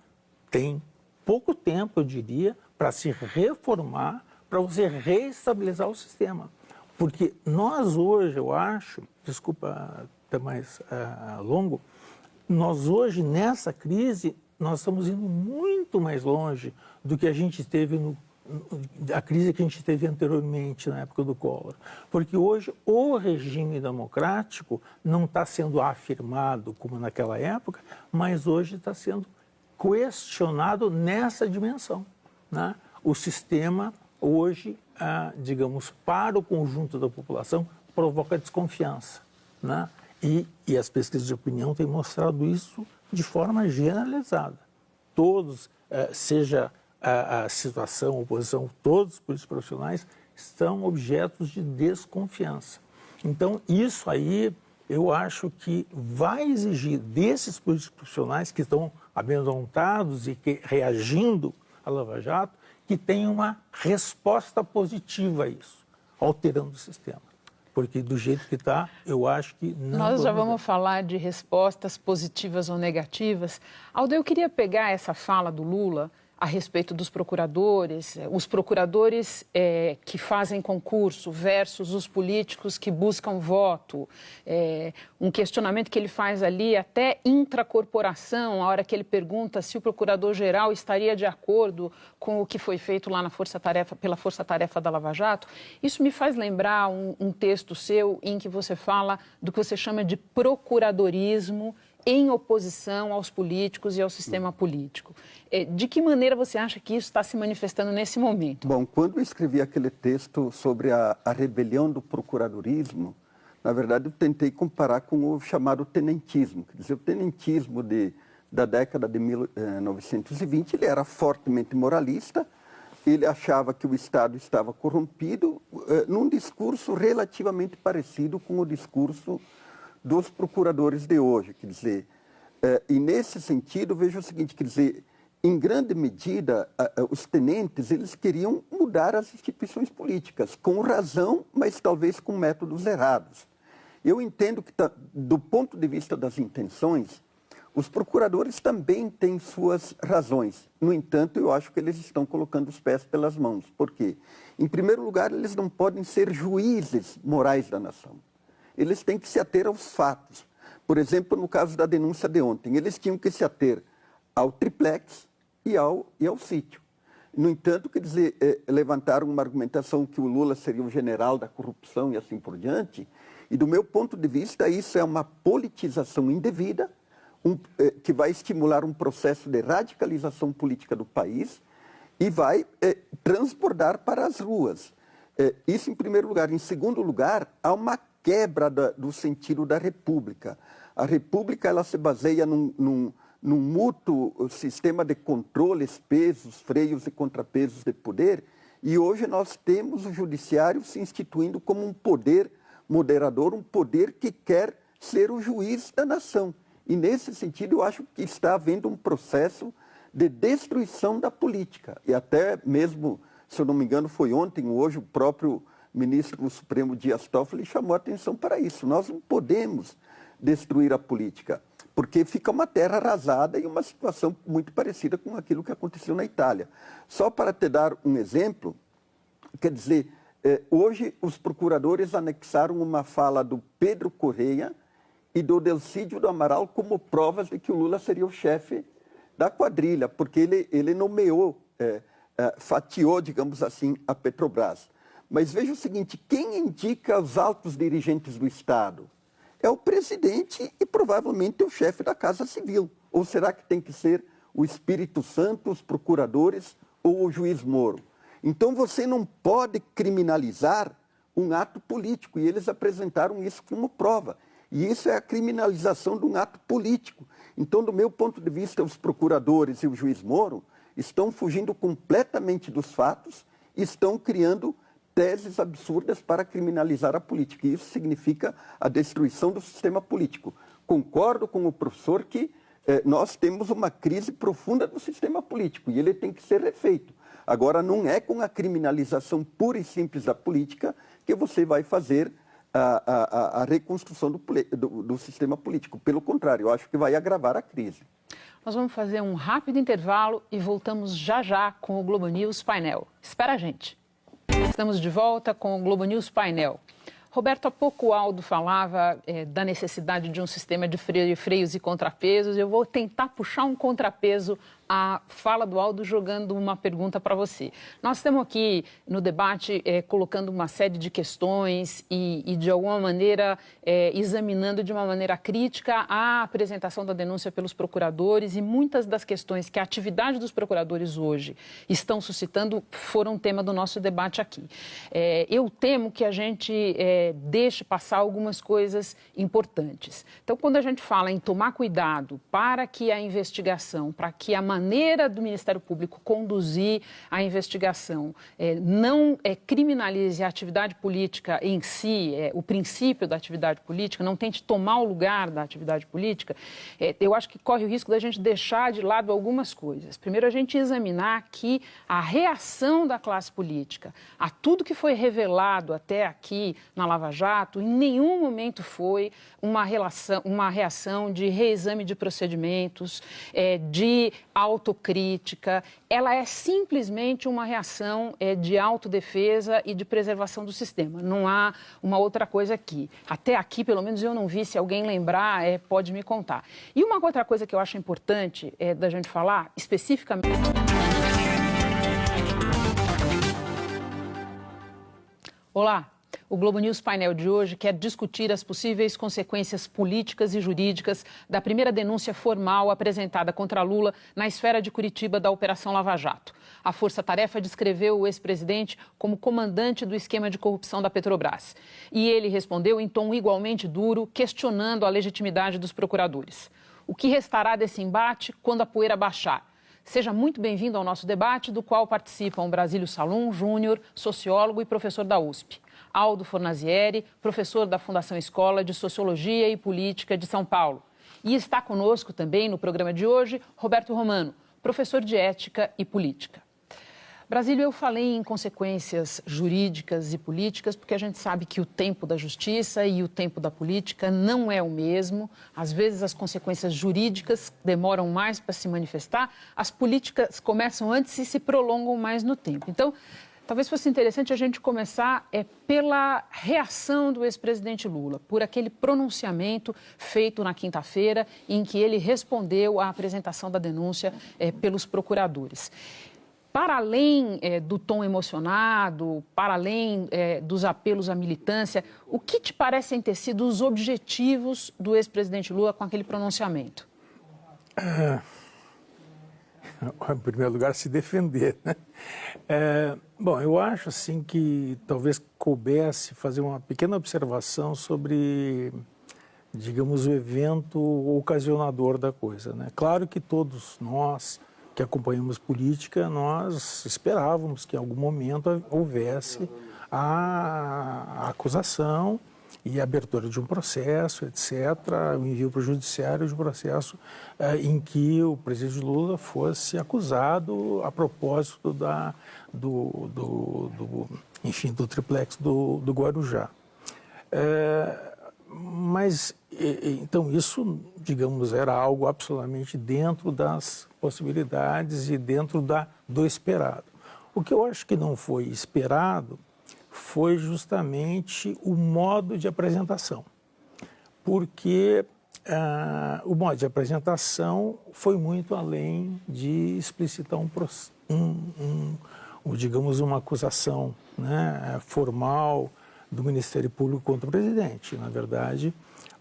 tem pouco tempo, eu diria, para se reformar, para você reestabilizar o sistema. Porque nós hoje, eu acho, desculpa até mais longo, nós hoje, nessa crise, nós estamos indo muito mais longe do que a gente teve a crise que a gente teve anteriormente, na época do Collor. Porque hoje o regime democrático não está sendo afirmado como naquela época, mas hoje está sendo questionado nessa dimensão, né? O sistema hoje, digamos, para o conjunto da população, provoca desconfiança, né? E as pesquisas de opinião têm mostrado isso de forma generalizada. Todos, seja a situação, a oposição, todos os políticos profissionais são objetos de desconfiança. Então, isso aí, eu acho que vai exigir desses políticos profissionais que estão amedrontados e que reagindo à Lava Jato, que tenham uma resposta positiva a isso, alterando o sistema. Porque do jeito que está, eu acho que não... Nós já vamos falar de respostas positivas ou negativas. Aldo, eu queria pegar essa fala do Lula, a respeito dos procuradores, os procuradores que fazem concurso versus os políticos que buscam voto, um questionamento que ele faz ali até intracorporação, a hora que ele pergunta se o procurador-geral estaria de acordo com o que foi feito lá na pela Força-Tarefa da Lava Jato. Isso me faz lembrar um texto seu em que você fala do que você chama de procuradorismo em oposição aos políticos e ao sistema político. De que maneira você acha que isso está se manifestando nesse momento? Bom, quando eu escrevi aquele texto sobre a rebelião do procuradorismo, na verdade eu tentei comparar com o chamado tenentismo. Quer dizer, o tenentismo da década de 1920, ele era fortemente moralista, ele achava que o Estado estava corrompido, num discurso relativamente parecido com o discurso dos procuradores de hoje, quer dizer, e nesse sentido vejo o seguinte, quer dizer, em grande medida os tenentes eles queriam mudar as instituições políticas, com razão, mas talvez com métodos errados. Eu entendo que do ponto de vista das intenções, os procuradores também têm suas razões. No entanto, eu acho que eles estão colocando os pés pelas mãos. Por quê? Em primeiro lugar, eles não podem ser juízes morais da nação. Eles têm que se ater aos fatos. Por exemplo, no caso da denúncia de ontem, eles tinham que se ater ao triplex e ao sítio. No entanto, quer dizer, levantaram uma argumentação que o Lula seria o general da corrupção e assim por diante. E do meu ponto de vista, isso é uma politização indevida, que vai estimular um processo de radicalização política do país e vai transbordar para as ruas. Isso em primeiro lugar. Em segundo lugar, há uma quebra do sentido da República. A República ela se baseia num mútuo sistema de controles, pesos, freios e contrapesos de poder, e hoje nós temos o judiciário se instituindo como um poder moderador, um poder que quer ser o juiz da nação. E nesse sentido eu acho que está havendo um processo de destruição da política. E até mesmo, se eu não me engano, foi ontem ou hoje o próprio ministro do Supremo Dias Toffoli chamou a atenção para isso. Nós não podemos destruir a política, porque fica uma terra arrasada e uma situação muito parecida com aquilo que aconteceu na Itália. Só para te dar um exemplo, quer dizer, hoje os procuradores anexaram uma fala do Pedro Correia e do Delcídio do Amaral como provas de que o Lula seria o chefe da quadrilha, porque ele nomeou, fatiou, digamos assim, a Petrobras. Mas veja o seguinte, quem indica os altos dirigentes do Estado? É o presidente e provavelmente o chefe da Casa Civil. Ou será que tem que ser o Espírito Santo, os procuradores ou o juiz Moro? Então você não pode criminalizar um ato político, e eles apresentaram isso como prova. E isso é a criminalização de um ato político. Então, do meu ponto de vista, os procuradores e o juiz Moro estão fugindo completamente dos fatos e estão criando teses absurdas para criminalizar a política. E isso significa a destruição do sistema político. Concordo com o professor que nós temos uma crise profunda do sistema político e ele tem que ser refeito. Agora, não é com a criminalização pura e simples da política que você vai fazer a reconstrução do sistema político. Pelo contrário, eu acho que vai agravar a crise. Nós vamos fazer um rápido intervalo e voltamos já já com o Globo News Painel. Espera a gente. Estamos de volta com o Globo News Painel. Roberto, há pouco o Aldo falava da necessidade de um sistema de freios e contrapesos. Eu vou tentar puxar um contrapeso à fala do Aldo jogando uma pergunta para você. Nós estamos aqui no debate colocando uma série de questões e de alguma maneira, examinando de uma maneira crítica a apresentação da denúncia pelos procuradores e muitas das questões que a atividade dos procuradores hoje estão suscitando foram tema do nosso debate aqui. Eu temo que a gente deixe passar algumas coisas importantes. Então, quando a gente fala em tomar cuidado para que a investigação, para que a maneira do Ministério Público conduzir a investigação não criminalize a atividade política em si, o princípio da atividade política, não tente tomar o lugar da atividade política, eu acho que corre o risco da gente deixar de lado algumas coisas. Primeiro, a gente examinar que a reação da classe política a tudo que foi revelado até aqui na Lava Jato em nenhum momento foi uma reação de reexame de procedimentos, de autocrítica. Ela é simplesmente uma reação de autodefesa e de preservação do sistema. Não há uma outra coisa aqui. Até aqui, pelo menos, eu não vi. Se alguém lembrar, pode me contar. E uma outra coisa que eu acho importante da gente falar, especificamente... Olá, o Globo News Painel de hoje quer discutir as possíveis consequências políticas e jurídicas da primeira denúncia formal apresentada contra Lula na esfera de Curitiba da Operação Lava Jato. A Força Tarefa descreveu o ex-presidente como comandante do esquema de corrupção da Petrobras. E ele respondeu em tom igualmente duro, questionando a legitimidade dos procuradores. O que restará desse embate quando a poeira baixar? Seja muito bem-vindo ao nosso debate, do qual participam Brasílio Salum Júnior, sociólogo e professor da USP. Aldo Fornazieri, professor da Fundação Escola de Sociologia e Política de São Paulo. E está conosco também no programa de hoje, Roberto Romano, professor de Ética e Política. Brasílio, eu falei em consequências jurídicas e políticas porque a gente sabe que o tempo da justiça e o tempo da política não é o mesmo. Às vezes as consequências jurídicas demoram mais para se manifestar, as políticas começam antes e se prolongam mais no tempo. Então, talvez fosse interessante a gente começar pela reação do ex-presidente Lula, por aquele pronunciamento feito na quinta-feira em que ele respondeu à apresentação da denúncia pelos procuradores. Para além do tom emocionado, para além dos apelos à militância, o que te parecem ter sido os objetivos do ex-presidente Lula com aquele pronunciamento? Em primeiro lugar, se defender, né? Bom, eu acho assim que talvez coubesse fazer uma pequena observação sobre, digamos, o evento ocasionador da coisa, né? Claro que todos nós que acompanhamos política, nós esperávamos que em algum momento houvesse a acusação e a abertura de um processo, etc., o envio para o judiciário de um processo em que o presidente Lula fosse acusado a propósito enfim, do triplex do Guarujá. Mas, então, isso, digamos, era algo absolutamente dentro das possibilidades e dentro do esperado. O que eu acho que não foi esperado foi justamente o modo de apresentação, porque o modo de apresentação foi muito além de explicitar digamos, uma acusação, né, formal do Ministério Público contra o presidente. Na verdade,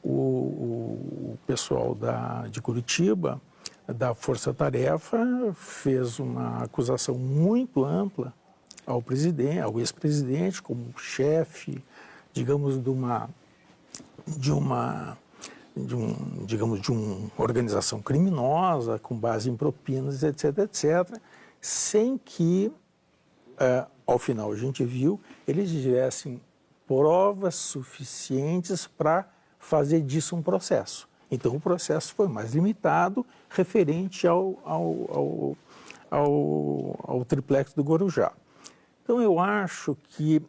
o pessoal de Curitiba, da Força Tarefa, fez uma acusação muito ampla ao presidente, ao ex-presidente, como chefe, digamos, de uma organização criminosa, com base em propinas, etc., etc., sem que, ao final, a gente viu, eles tivessem provas suficientes para fazer disso um processo. Então, o processo foi mais limitado, referente ao triplex do Guarujá. Então, eu acho que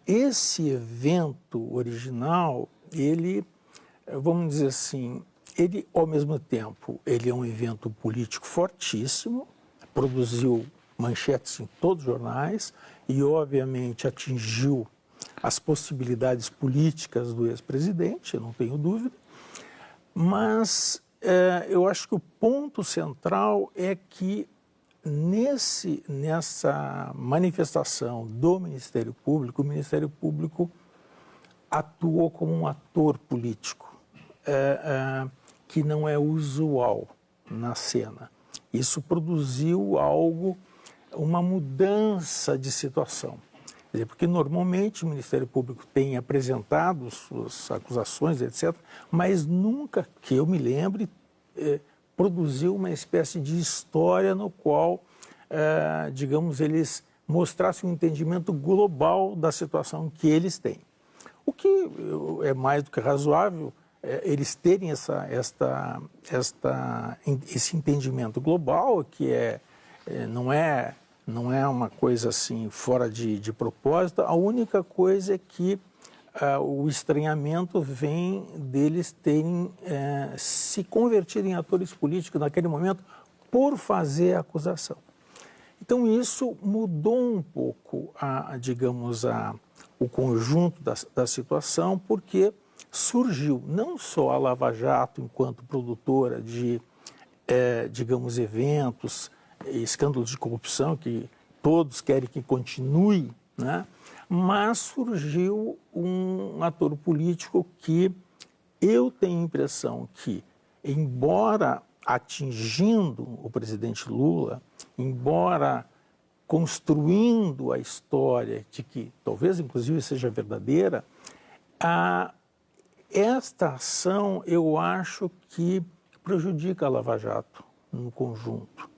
esse evento original, ele, vamos dizer assim, ele, ao mesmo tempo, ele é um evento político fortíssimo, produziu manchetes em todos os jornais e, obviamente, atingiu as possibilidades políticas do ex-presidente, eu não tenho dúvida, mas eu acho que o ponto central é que nessa manifestação do Ministério Público, o Ministério Público atuou como um ator político, que não é usual na cena. Isso produziu uma mudança de situação. Porque normalmente o Ministério Público tem apresentado suas acusações, etc., mas nunca, que eu me lembre, produziu uma espécie de história no qual, digamos, eles mostrassem um entendimento global da situação que eles têm. O que é mais do que razoável eles terem esse entendimento global, que não é uma coisa assim fora de propósito. A única coisa é que o estranhamento vem deles terem se convertido em atores políticos naquele momento por fazer a acusação. Então isso mudou um pouco, o conjunto da situação, porque surgiu não só a Lava Jato enquanto produtora de, eventos, escândalos de corrupção, que todos querem que continue, né? Mas surgiu um ator político que eu tenho a impressão que, embora atingindo o presidente Lula, embora construindo a história de que talvez inclusive seja verdadeira, esta ação eu acho que prejudica a Lava Jato no conjunto,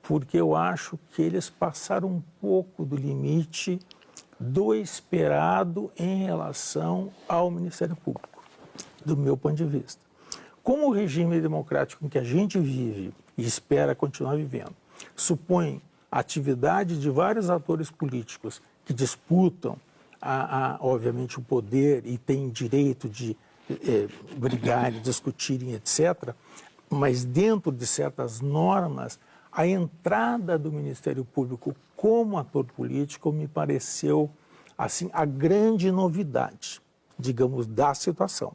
porque eu acho que eles passaram um pouco do limite do esperado em relação ao Ministério Público, do meu ponto de vista. Como o regime democrático em que a gente vive e espera continuar vivendo supõe a atividade de vários atores políticos que disputam, obviamente, o poder e têm direito de brigarem, discutirem, etc., mas dentro de certas normas, a entrada do Ministério Público como ator político me pareceu, assim, a grande novidade, digamos, da situação.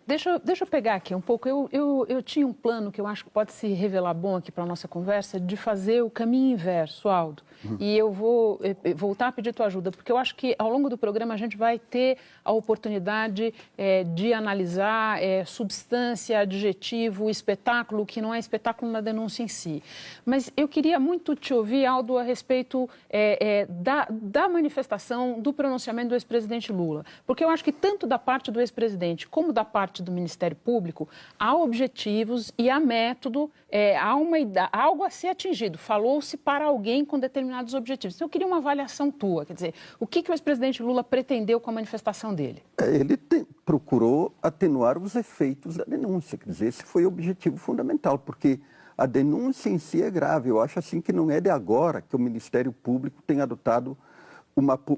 Deixa eu pegar aqui um pouco. Eu tinha um plano que eu acho que pode se revelar bom aqui para a nossa conversa, de fazer o caminho inverso, Aldo. E eu vou voltar a pedir tua ajuda, porque eu acho que ao longo do programa a gente vai ter a oportunidade de analisar substância, adjetivo, espetáculo, que não é espetáculo na denúncia em si. Mas eu queria muito te ouvir, Aldo, a respeito da manifestação, do pronunciamento do ex-presidente Lula. Porque eu acho que tanto da parte do ex-presidente como da parte do Ministério Público, há objetivos e há método, há algo a ser atingido. Falou-se para alguém com determinados objetivos. Então, eu queria uma avaliação tua, quer dizer, o que o ex-presidente Lula pretendeu com a manifestação dele? Ele procurou atenuar os efeitos da denúncia, quer dizer, esse foi o objetivo fundamental, porque a denúncia em si é grave. Eu acho assim que não é de agora que o Ministério Público tem adotado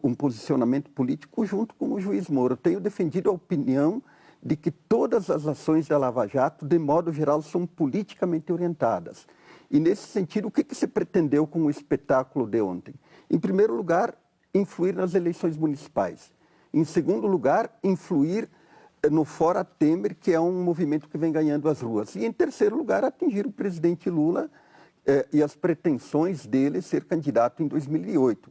um posicionamento político junto com o juiz Moro. Eu tenho defendido a opinião de que todas as ações da Lava Jato, de modo geral, são politicamente orientadas. E, nesse sentido, o que se pretendeu com o espetáculo de ontem? Em primeiro lugar, influir nas eleições municipais. Em segundo lugar, influir no Fora Temer, que é um movimento que vem ganhando as ruas. E, em terceiro lugar, atingir o presidente Lula e as pretensões dele ser candidato em 2018.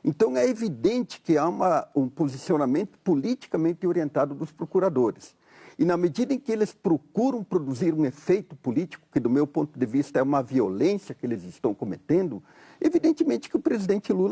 Então, é evidente que há um posicionamento politicamente orientado dos procuradores. E, na medida em que eles procuram produzir um efeito político, que, do meu ponto de vista, é uma violência que eles estão cometendo, evidentemente que o presidente Lula